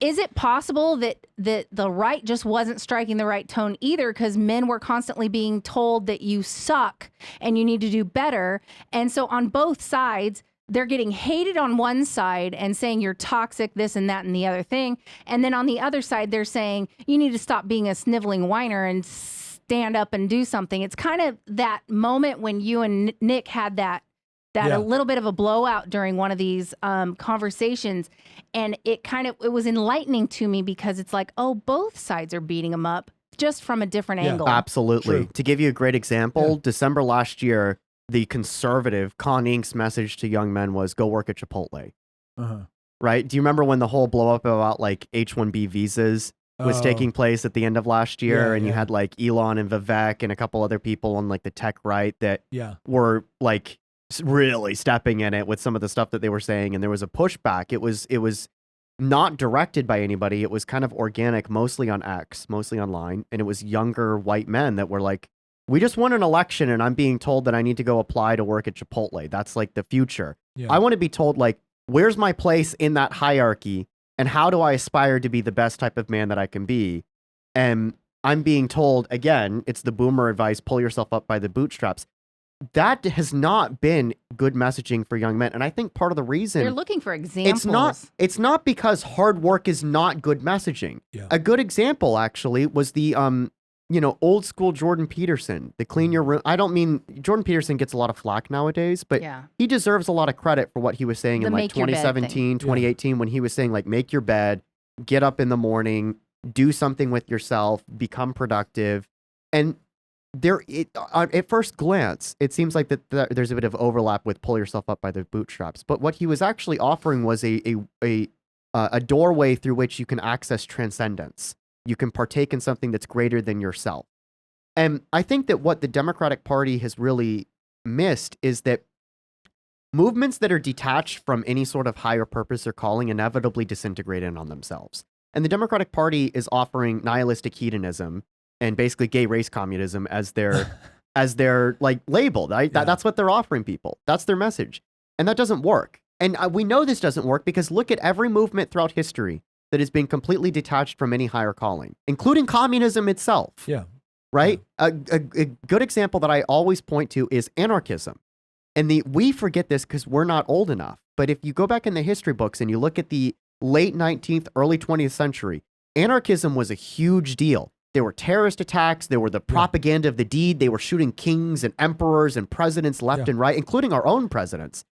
is it possible that the right just wasn't striking the right tone either, because men were constantly being told that you suck and you need to do better? And so on both sides, they're getting hated on one side and saying you're toxic, this and that and the other thing. And then on the other side, they're saying you need to stop being a sniveling whiner and stand up and do something. It's kind of that moment when you and Nick had that a little bit of a blowout during one of these conversations. And it was enlightening to me, because it's like, oh, both sides are beating them up, just from a different angle. Absolutely. True. To give you a great example, December last year, the conservative Con Inc.'s message to young men was go work at Chipotle. Uh-huh. Right? Do you remember when the whole blow up about like H-1B visas was taking place at the end of last year? Yeah, and you had like Elon and Vivek and a couple other people on like the tech right that were like really stepping in it with some of the stuff that they were saying. And there was a pushback. It was not directed by anybody. It was kind of organic, mostly on X, mostly online. And it was younger white men that were like, we just won an election and I'm being told that I need to go apply to work at Chipotle. That's like the future. Yeah. I want to be told, like, where's my place in that hierarchy And how do I aspire to be the best type of man that I can be? And I'm being told, again, it's the boomer advice, pull yourself up by the bootstraps. That has not been good messaging for young men. And I think part of the reason They're looking for examples. it's not because hard work is not good messaging. Yeah. A good example actually was the old school Jordan Peterson, the clean your room. I don't mean Jordan Peterson gets a lot of flack nowadays, but Yeah. he deserves a lot of credit for what he was saying The in like make your bed 2017, 2018 when he was saying like make your bed, get up in the morning, do something with yourself, become productive. And at first glance, it seems like that there's a bit of overlap with pull yourself up by the bootstraps. But what he was actually offering was a doorway through which you can access transcendence. You can partake in something that's greater than yourself. And I think that what the Democratic Party has really missed is that movements that are detached from any sort of higher purpose or calling inevitably disintegrate in on themselves. And the Democratic Party is offering nihilistic hedonism and basically gay race communism as their like label. Right? Yeah. That's what they're offering people. That's their message. And that doesn't work. And we know this doesn't work because look at every movement throughout history that has been completely detached from any higher calling, including communism itself. Yeah. Right? A good example that I always point to is anarchism. And we forget this because we're not old enough. But if you go back in the history books and you look at the late 19th, early 20th century, anarchism was a huge deal. There were terrorist attacks. There were the propaganda of the deed. They were shooting kings and emperors and presidents left and right, including our own presidents.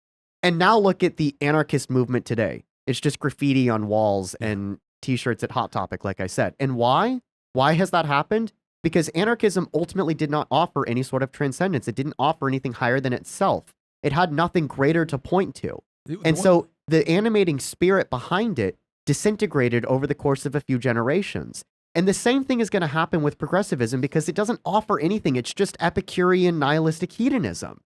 And now look at the anarchist movement today. It's just graffiti on walls and T-shirts at Hot Topic, like I said. And why? Why has that happened? Because anarchism ultimately did not offer any sort of transcendence. It didn't offer anything higher than itself. It had nothing greater to point to. And so the animating spirit behind it disintegrated over the course of a few generations. And the same thing is going to happen with progressivism because it doesn't offer anything. It's just Epicurean nihilistic hedonism.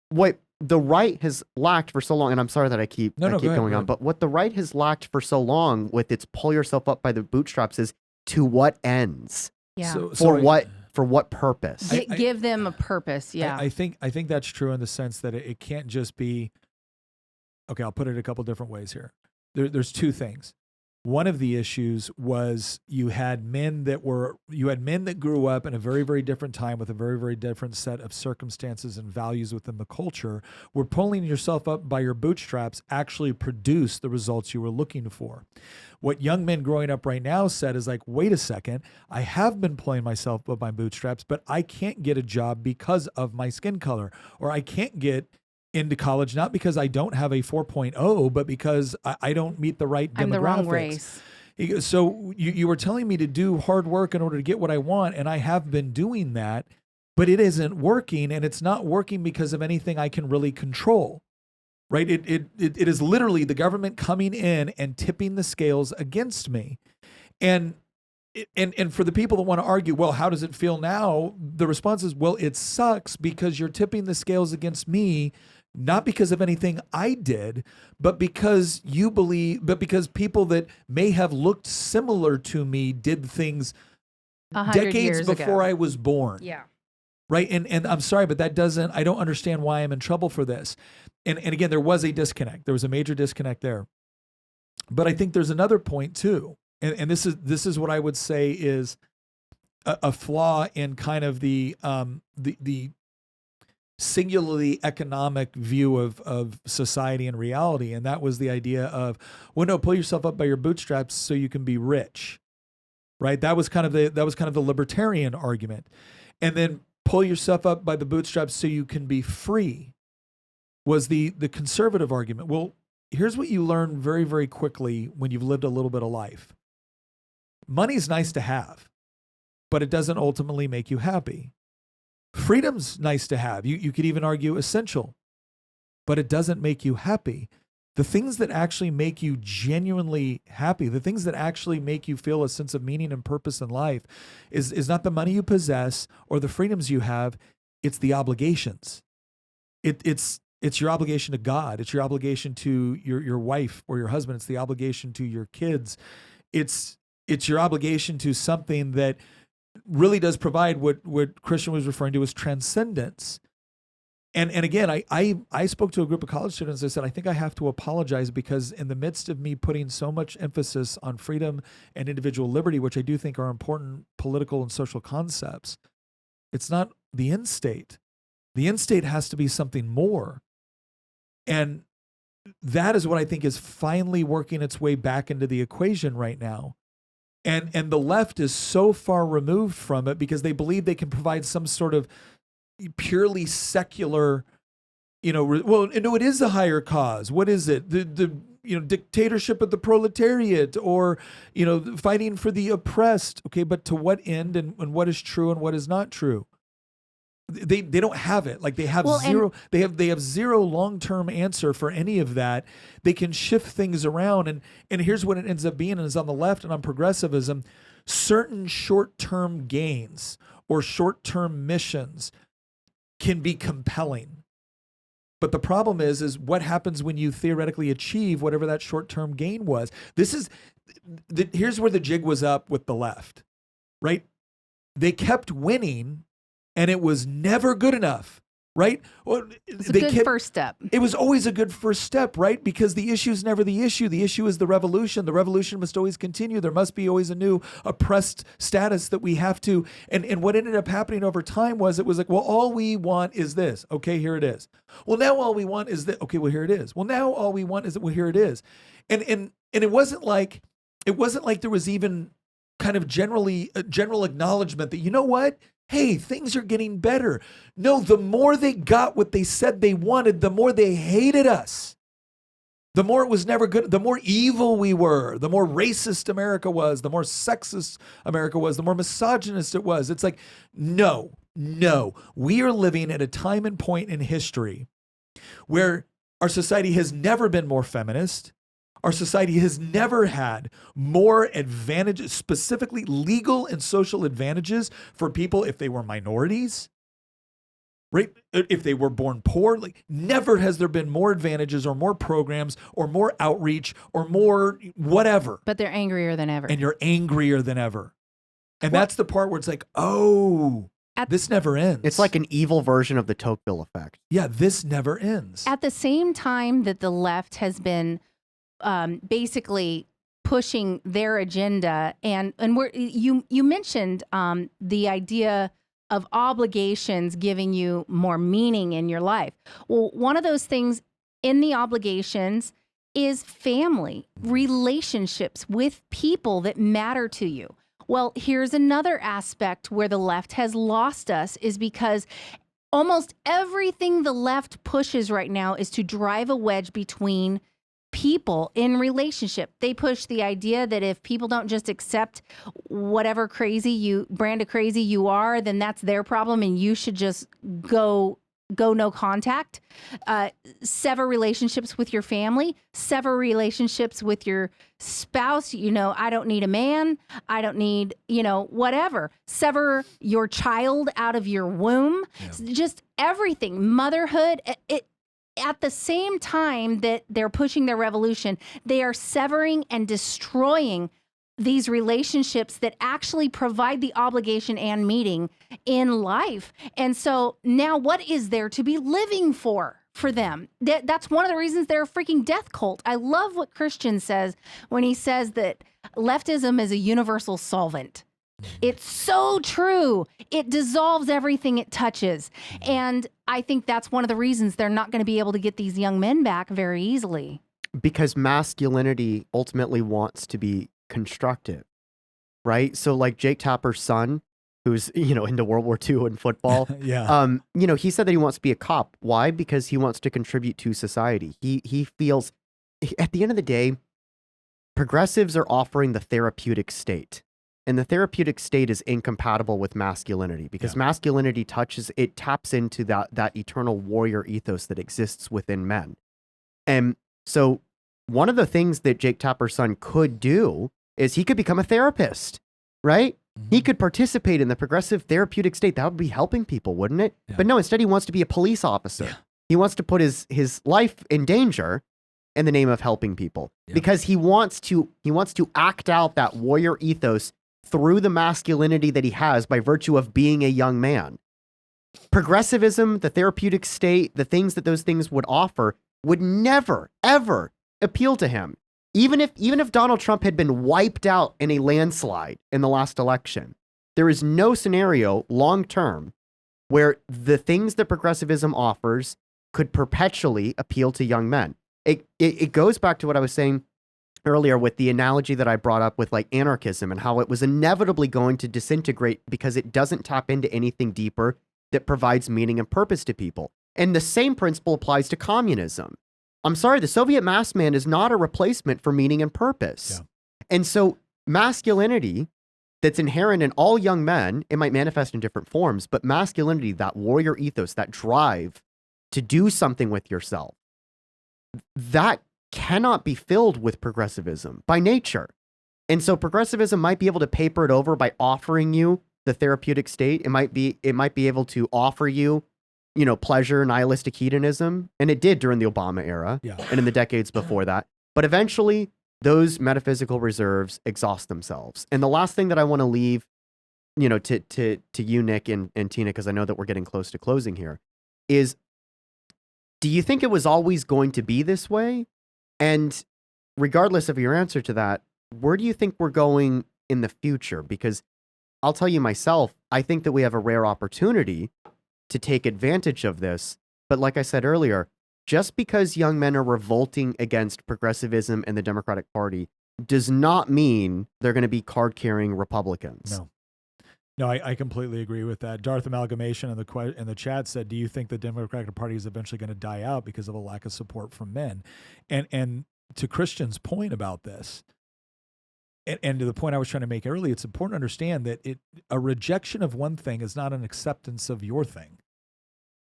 What the right has lacked for so long, and I'm sorry that I keep going on, but what the right has lacked for so long with its pull yourself up by the bootstraps is to what ends? Yeah. For what purpose? Give them a purpose. Yeah. I think that's true in the sense that it can't just be, okay, I'll put it a couple different ways here. There's two things. One of the issues was you had men that grew up in a very, very different time with a very, very different set of circumstances and values within the culture, where pulling yourself up by your bootstraps actually produced the results you were looking for. What young men growing up right now said is like, wait a second, I have been pulling myself up by bootstraps, but I can't get a job because of my skin color, or I can't get into college, not because I don't have a 4.0, but because I don't meet the right demographics. I'm the wrong race. So you were telling me to do hard work in order to get what I want, and I have been doing that, but it isn't working, and it's not working because of anything I can really control, right? It is literally the government coming in and tipping the scales against me. And for the people that want to argue, well, how does it feel now? The response is, well, it sucks because you're tipping the scales against me, not because of anything I did, but because because people that may have looked similar to me did things decades before I was born. Yeah. Right. And I'm sorry, but I don't understand why I'm in trouble for this. And again, there was a disconnect. There was a major disconnect there. But I think there's another point too. And this is what I would say is a flaw in kind of the singularly economic view of society and reality. And that was the idea of, well, no, pull yourself up by your bootstraps so you can be rich. Right. That was kind of the libertarian argument. And then pull yourself up by the bootstraps so you can be free was the conservative argument. Well, here's what you learn very, very quickly when you've lived a little bit of life. Money's nice to have, but it doesn't ultimately make you happy. Freedom's nice to have. You could even argue essential, but it doesn't make you happy. The things that actually make you genuinely happy, the things that actually make you feel a sense of meaning and purpose in life is not the money you possess or the freedoms you have. It's the obligations. It's your obligation to God. It's your obligation to your wife or your husband. It's the obligation to your kids. It's your obligation to something that really does provide what Christian was referring to as transcendence. And again, I spoke to a group of college students. I said, I think I have to apologize because in the midst of me putting so much emphasis on freedom and individual liberty, which I do think are important political and social concepts, it's not the end state. The end state has to be something more. And that is what I think is finally working its way back into the equation right now. And the left is so far removed from it because they believe they can provide some sort of purely secular, well, no, it is a higher cause. What is it? The dictatorship of the proletariat, or, fighting for the oppressed. Okay, but to what end, and what is true and what is not true? They don't have it. Like they have zero. They have zero long-term answer for any of that. They can shift things around, and here's what it ends up being: is on the left and on progressivism, certain short-term gains or short-term missions can be compelling. But the problem is what happens when you theoretically achieve whatever that short-term gain was. Here's where the jig was up with the left, right? They kept winning and it was never good enough, right? Well, it's a good first step. It was always a good first step, right? Because the issue is never the issue. The issue is the revolution. The revolution must always continue. There must be always a new oppressed status that we have to. And what ended up happening over time was it was like, well, all we want is this. Okay, here it is. Well, now all we want is that. Okay, well, here it is. Well, now all we want is that. Well, here it is. And it wasn't like there was even kind of general acknowledgement that, you know what? Hey, things are getting better. No, the more they got what they said they wanted, the more they hated us. The more it was never good, the more evil we were, the more racist America was, the more sexist America was, the more misogynist it was. It's like, no, we are living at a time and point in history where our society has never been more feminist. Our society has never had more advantages, specifically legal and social advantages for people if they were minorities, right? If they were born poor. Like, never has there been more advantages or more programs or more outreach or more whatever. But they're angrier than ever. And you're angrier than ever. And that's the part where it's like, this never ends. It's like an evil version of the Tocqueville effect. Yeah, this never ends. At the same time that the left has been basically pushing their agenda, and you mentioned the idea of obligations giving you more meaning in your life. Well, one of those things in the obligations is family, relationships with people that matter to you. Well, here's another aspect where the left has lost us, is because almost everything the left pushes right now is to drive a wedge between people in relationship. They push the idea that if people don't just accept whatever brand of crazy you are, then that's their problem and you should just go no contact. Sever relationships with your family, sever relationships with your spouse. I don't need a man. I don't need, whatever. Sever your child out of your womb. Yeah. Just everything. Motherhood. At the same time that they're pushing their revolution, they are severing and destroying these relationships that actually provide the obligation and meaning in life. And so now what is there to be living for them? That's one of the reasons they're a freaking death cult. I love what Christian says when he says that leftism is a universal solvent. It's so true. It dissolves everything it touches. And I think that's one of the reasons they're not going to be able to get these young men back very easily. Because masculinity ultimately wants to be constructive, right? So like Jake Tapper's son, who's, into World War II and football. Yeah. He said that he wants to be a cop. Why? Because he wants to contribute to society. He feels, at the end of the day, progressives are offering the therapeutic state. And the therapeutic state is incompatible with masculinity, because masculinity taps into that eternal warrior ethos that exists within men. And so one of the things that Jake Tapper's son could do is he could become a therapist, right? Mm-hmm. He could participate in the progressive therapeutic state. That would be helping people, wouldn't it? Yeah. But no, instead he wants to be a police officer. Yeah. He wants to put his life in danger in the name of helping people, because he wants to act out that warrior ethos through the masculinity that he has by virtue of being a young man. progressivism, the therapeutic state, the things that those things would offer would never, ever appeal to him. Even if Donald Trump had been wiped out in a landslide in the last election, there is no scenario long term where the things that progressivism offers could perpetually appeal to young men. It goes back to what I was saying earlier with the analogy that I brought up with like anarchism and how it was inevitably going to disintegrate because it doesn't tap into anything deeper that provides meaning and purpose to people. And the same principle applies to communism. I'm sorry, the Soviet mass man is not a replacement for meaning and purpose. Yeah. And so masculinity that's inherent in all young men, it might manifest in different forms, but masculinity, that warrior ethos, that drive to do something with yourself, that cannot be filled with progressivism by nature. And so progressivism might be able to paper it over by offering you the therapeutic state. It might be able to offer you, pleasure, nihilistic hedonism. And it did during the Obama era and in the decades before that. But eventually those metaphysical reserves exhaust themselves. And the last thing that I want to leave, to you, Nick and Tina, because I know that we're getting close to closing here, is, do you think it was always going to be this way? And regardless of your answer to that, where do you think we're going in the future? Because I'll tell you myself, I think that we have a rare opportunity to take advantage of this. But like I said earlier, just because young men are revolting against progressivism and the Democratic Party does not mean they're going to be card-carrying Republicans. No, I completely agree with that. Darth Amalgamation in the chat said, do you think the Democratic Party is eventually going to die out because of a lack of support from men? And to Christian's point about this, and to the point I was trying to make earlier, it's important to understand that a rejection of one thing is not an acceptance of your thing.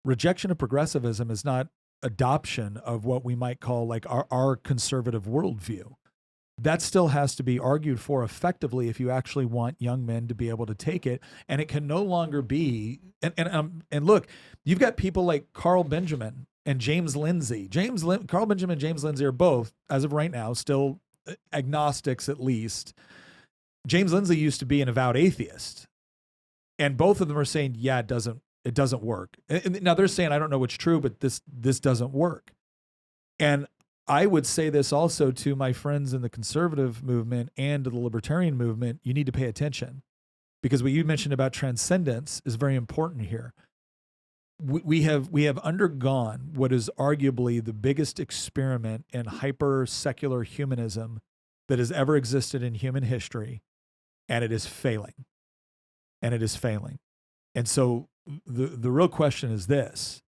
Rejection of progressivism is not adoption of what we might call like our conservative worldview. That still has to be argued for effectively if you actually want young men to be able to take it. And it can no longer be, and look, you've got people like Carl Benjamin and James Lindsay. Carl Benjamin and James Lindsay are both, as of right now, still agnostics at least. James Lindsay used to be an avowed atheist. And both of them are saying, yeah, it doesn't work. And now they're saying, I don't know what's true, but this doesn't work. And I would say this also to my friends in the conservative movement and to the libertarian movement. You need to pay attention, because what you mentioned about transcendence is very important here. We have undergone what is arguably the biggest experiment in hyper-secular humanism that has ever existed in human history, and it is failing. And so the real question is this: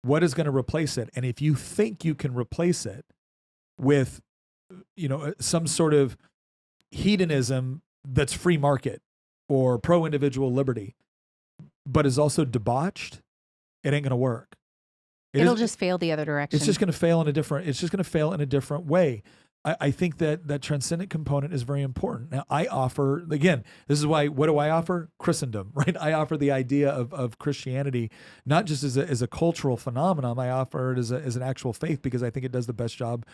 what is going to replace it? And if you think you can replace it with, some sort of hedonism that's free market or pro-individual liberty, but is also debauched, it ain't going to work. It'll just fail the other direction. It's just going to fail in a different way. I think that transcendent component is very important. Now, I offer, again, this is why, what do I offer? Christendom, right? I offer the idea of Christianity, not just as a cultural phenomenon. I offer it as an actual faith, because I think it does the best job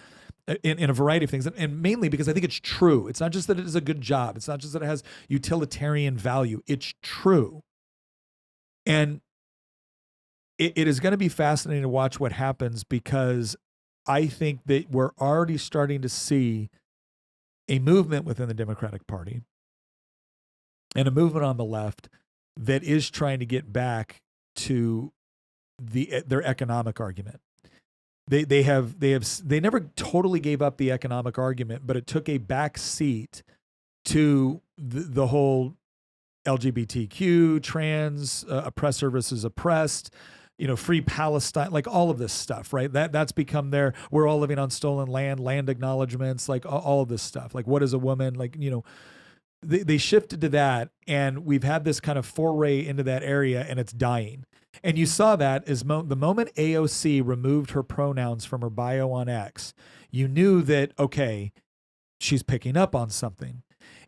in a variety of things. And mainly because I think it's true. It's not just that it is a good job. It's not just that it has utilitarian value. It's true. And it is going to be fascinating to watch what happens, because I think that we're already starting to see a movement within the Democratic Party and a movement on the left that is trying to get back to their economic argument. They never totally gave up the economic argument, but it took a back seat to the whole LGBTQ, trans, oppressor versus oppressed, free Palestine, like all of this stuff, right? That's become we're all living on stolen land acknowledgements, like all of this stuff. Like, what is a woman? Like, they shifted to that, and we've had this kind of foray into that area, and it's dying. And you saw that as the moment AOC removed her pronouns from her bio on X, you knew that, okay, she's picking up on something.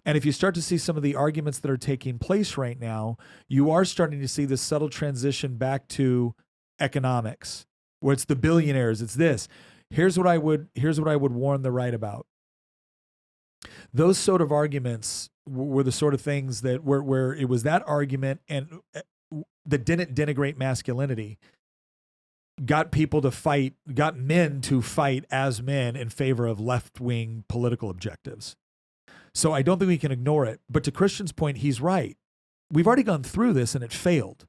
And if you start to see some of the arguments that are taking place right now, you are starting to see this subtle transition back to economics, where it's the billionaires, it's this. Here's what I would warn the right about. Those sort of arguments were the sort of things that where it was that argument, and that didn't denigrate masculinity got people to fight, got men to fight as men in favor of left-wing political objectives. So I don't think we can ignore it. But to Christian's point, he's right. We've already gone through this and it failed.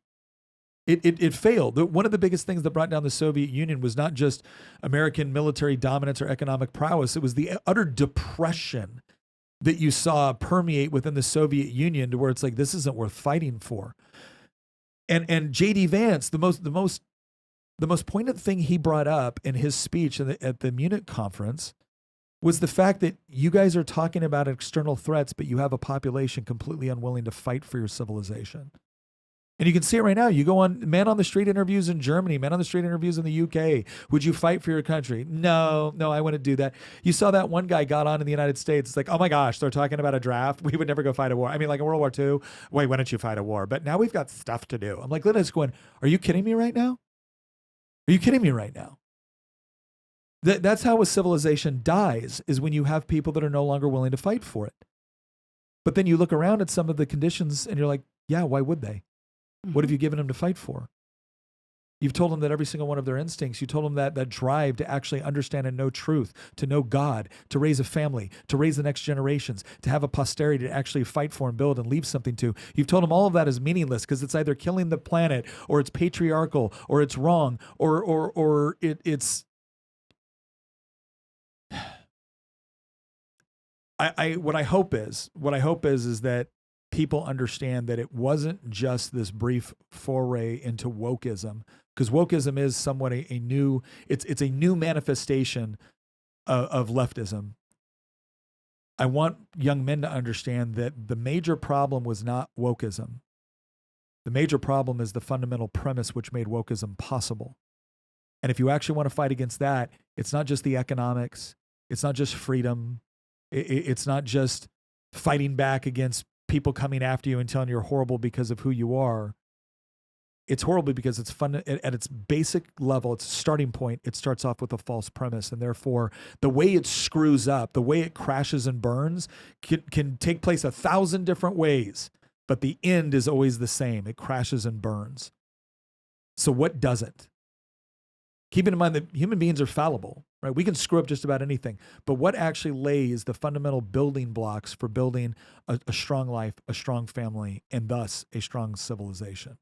It failed. One of the biggest things that brought down the Soviet Union was not just American military dominance or economic prowess. It was the utter depression that you saw permeate within the Soviet Union to where it's like, this isn't worth fighting for. And J.D. Vance, the most poignant thing he brought up in his speech at the Munich conference was the fact that you guys are talking about external threats, but you have a population completely unwilling to fight for your civilization. And you can see it right now. You go on man on the street interviews in Germany, man on the street interviews in the UK. Would you fight for your country? No, I wouldn't do that. You saw that one guy got on in the United States. It's like, oh my gosh, they're talking about a draft. We would never go fight a war. I mean, like in World War II, wait, why don't you fight a war? But now we've got stuff to do. I'm like, Linda's going, are you kidding me right now? Are you kidding me right now? That's how a civilization dies, is when you have people that are no longer willing to fight for it. But then you look around at some of the conditions and you're like, yeah, why would they? What have you given them to fight for? You've told them that every single one of their instincts, you told them that drive to actually understand and know truth, to know God, to raise a family, to raise the next generations, to have a posterity to actually fight for and build and leave something to. You've told them all of that is meaningless because it's either killing the planet or it's patriarchal or it's wrong or it's... What I hope is that people understand that it wasn't just this brief foray into wokeism, because wokeism is somewhat a new, it's a new manifestation of leftism. I want young men to understand that the major problem was not wokeism. The major problem is the fundamental premise which made wokeism possible. And if you actually want to fight against that, it's not just the economics, it's not just freedom, it's not just fighting back against people coming after you and telling you're horrible because of who you are. It's horrible because it's fun at its basic level, its starting point. It starts off with a false premise. And therefore the way it screws up, the way it crashes and burns can take place 1,000 different ways, but the end is always the same. It crashes and burns. So what doesn't? Keeping in mind that human beings are fallible, right? We can screw up just about anything, but what actually lays the fundamental building blocks for building a strong life, a strong family, and thus a strong civilization?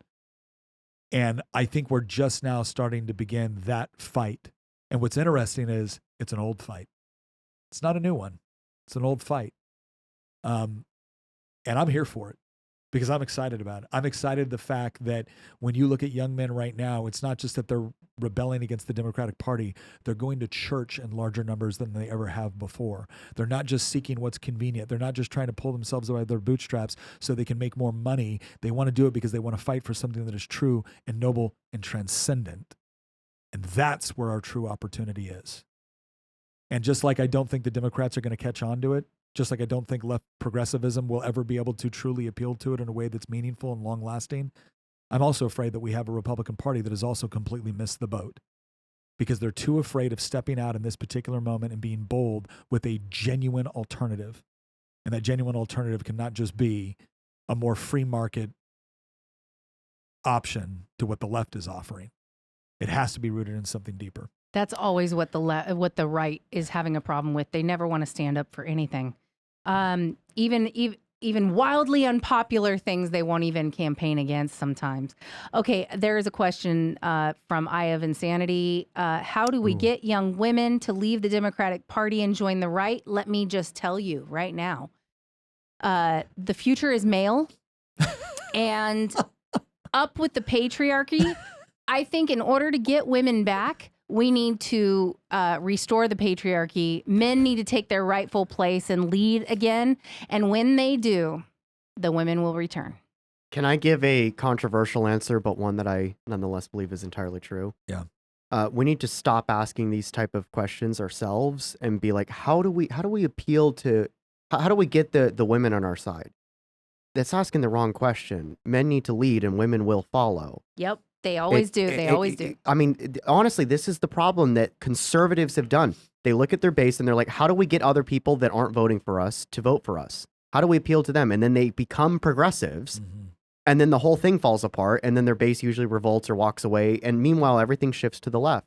And I think we're just now starting to begin that fight. And what's interesting is it's an old fight. It's not a new one. It's an old fight. And I'm here for it because I'm excited about it. I'm excited the fact that when you look at young men right now, it's not just that they're rebelling against the Democratic Party. They're going to church in larger numbers than they ever have before. They're not just seeking what's convenient. They're not just trying to pull themselves by their bootstraps so they can make more money. They want to do it because they want to fight for something that is true and noble and transcendent. And that's where our true opportunity is. And just like I don't think the Democrats are going to catch on to it, just like I don't think left progressivism will ever be able to truly appeal to it in a way that's meaningful and long-lasting, I'm also afraid that we have a Republican Party that has also completely missed the boat because they're too afraid of stepping out in this particular moment and being bold with a genuine alternative. And that genuine alternative can not just be a more free market option to what the left is offering. It has to be rooted in something deeper. That's always what the right is having a problem with. They never want to stand up for anything. Even wildly unpopular things they won't even campaign against sometimes. Okay, there is a question from Eye of Insanity. How do we get young women to leave the Democratic Party and join the right? Let me just tell you right now. The future is male. And up with the patriarchy. I think in order to get women back, we need to restore the patriarchy. Men need to take their rightful place and lead again. And when they do, the women will return. Can I give a controversial answer, but one that I nonetheless believe is entirely true? Yeah. We need to stop asking these type of questions ourselves and be like, how do we appeal to, how do we get the women on our side? That's asking the wrong question. Men need to lead and women will follow. Yep. They always do. They always do. I mean, honestly, this is the problem that conservatives have done. They look at their base and they're like, how do we get other people that aren't voting for us to vote for us? How do we appeal to them? And then they become progressives And then the whole thing falls apart, and then their base usually revolts or walks away, and meanwhile, everything shifts to the left.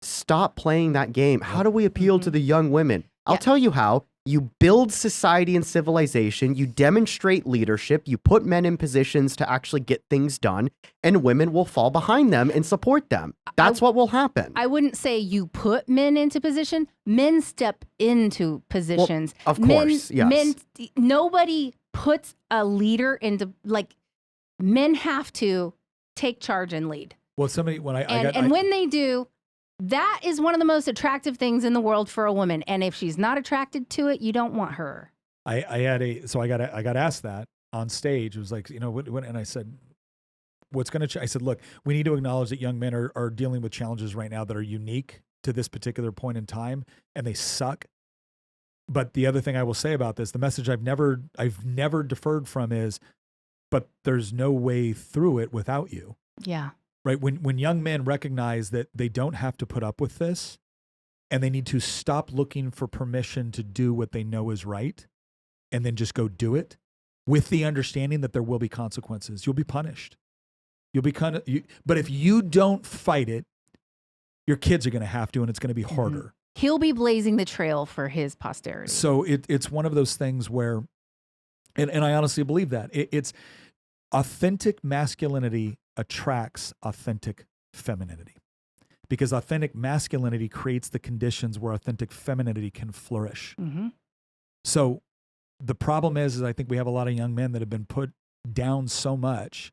Stop playing that game. How do we appeal to the young women? I'll tell you how. You build society and civilization, you demonstrate leadership, you put men in positions to actually get things done, and women will fall behind them and support them. That's what will happen. I wouldn't say you put men into position. Men step into positions. Well, of course, yes. Nobody puts a leader into, like, men have to take charge and lead. Well, somebody, when they do, that is one of the most attractive things in the world for a woman. And if she's not attracted to it, you don't want her. I got asked that on stage. It was like, and I said, what's going to, I said, look, we need to acknowledge that young men are dealing with challenges right now that are unique to this particular point in time, and they suck. But the other thing I will say about this, the message I've never deferred from is, but there's no way through it without you. Yeah. Right? When young men recognize that they don't have to put up with this, and they need to stop looking for permission to do what they know is right, and then just go do it, with the understanding that there will be consequences. You'll be punished. You'll be but if you don't fight it, your kids are going to have to, and it's going to be harder. Mm-hmm. He'll be blazing the trail for his posterity. So it's one of those things where, and I honestly believe that it's authentic masculinity attracts authentic femininity, because authentic masculinity creates the conditions where authentic femininity can flourish. Mm-hmm. So the problem is I think we have a lot of young men that have been put down so much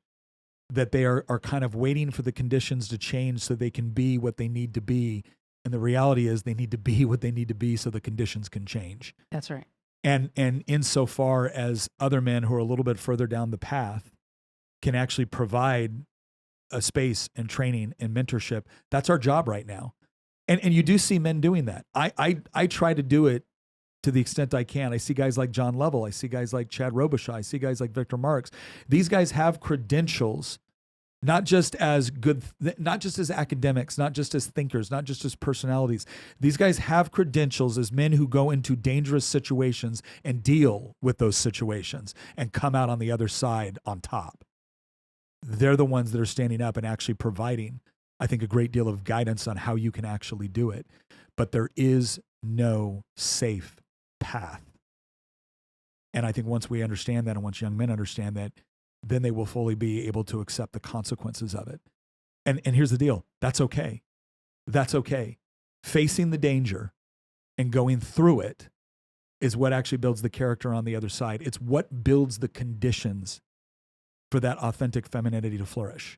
that they are kind of waiting for the conditions to change so they can be what they need to be. And the reality is they need to be what they need to be so the conditions can change. That's right. And insofar as other men who are a little bit further down the path can actually provide a space and training and mentorship, that's our job right now. And you do see men doing that. I try to do it to the extent I can. I see guys like John Lovell. I see guys like Chad Robichaud. I see guys like Victor Marks. These guys have credentials, not just as academics, not just as thinkers, not just as personalities. These guys have credentials as men who go into dangerous situations and deal with those situations and come out on the other side on top. They're the ones that are standing up and actually providing, I think, a great deal of guidance on how you can actually do it. But there is no safe path. And I think once we understand that, and once young men understand that, then they will fully be able to accept the consequences of it. And here's the deal. That's okay. That's okay. Facing the danger and going through it is what actually builds the character on the other side. It's what builds the conditions for that authentic femininity to flourish.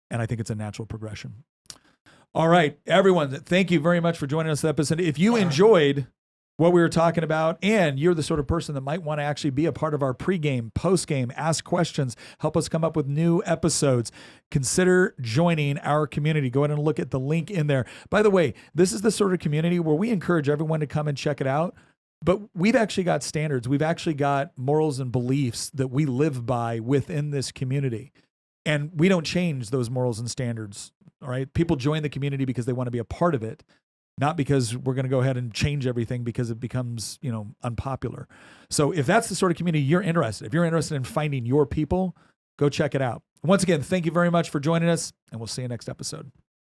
And I think it's a natural progression. All right, everyone, thank you very much for joining us this episode. If you enjoyed what we were talking about, and you're the sort of person that might want to actually be a part of our pregame, postgame, ask questions, help us come up with new episodes, consider joining our community. Go ahead and look at the link in there. By the way, this is the sort of community where we encourage everyone to come and check it out. But we've actually got standards. We've actually got morals and beliefs that we live by within this community. And we don't change those morals and standards. All right. People join the community because they want to be a part of it, not because we're going to go ahead and change everything because it becomes, unpopular. So if that's the sort of community you're interested, if you're interested in finding your people, go check it out. Once again, thank you very much for joining us, and we'll see you next episode.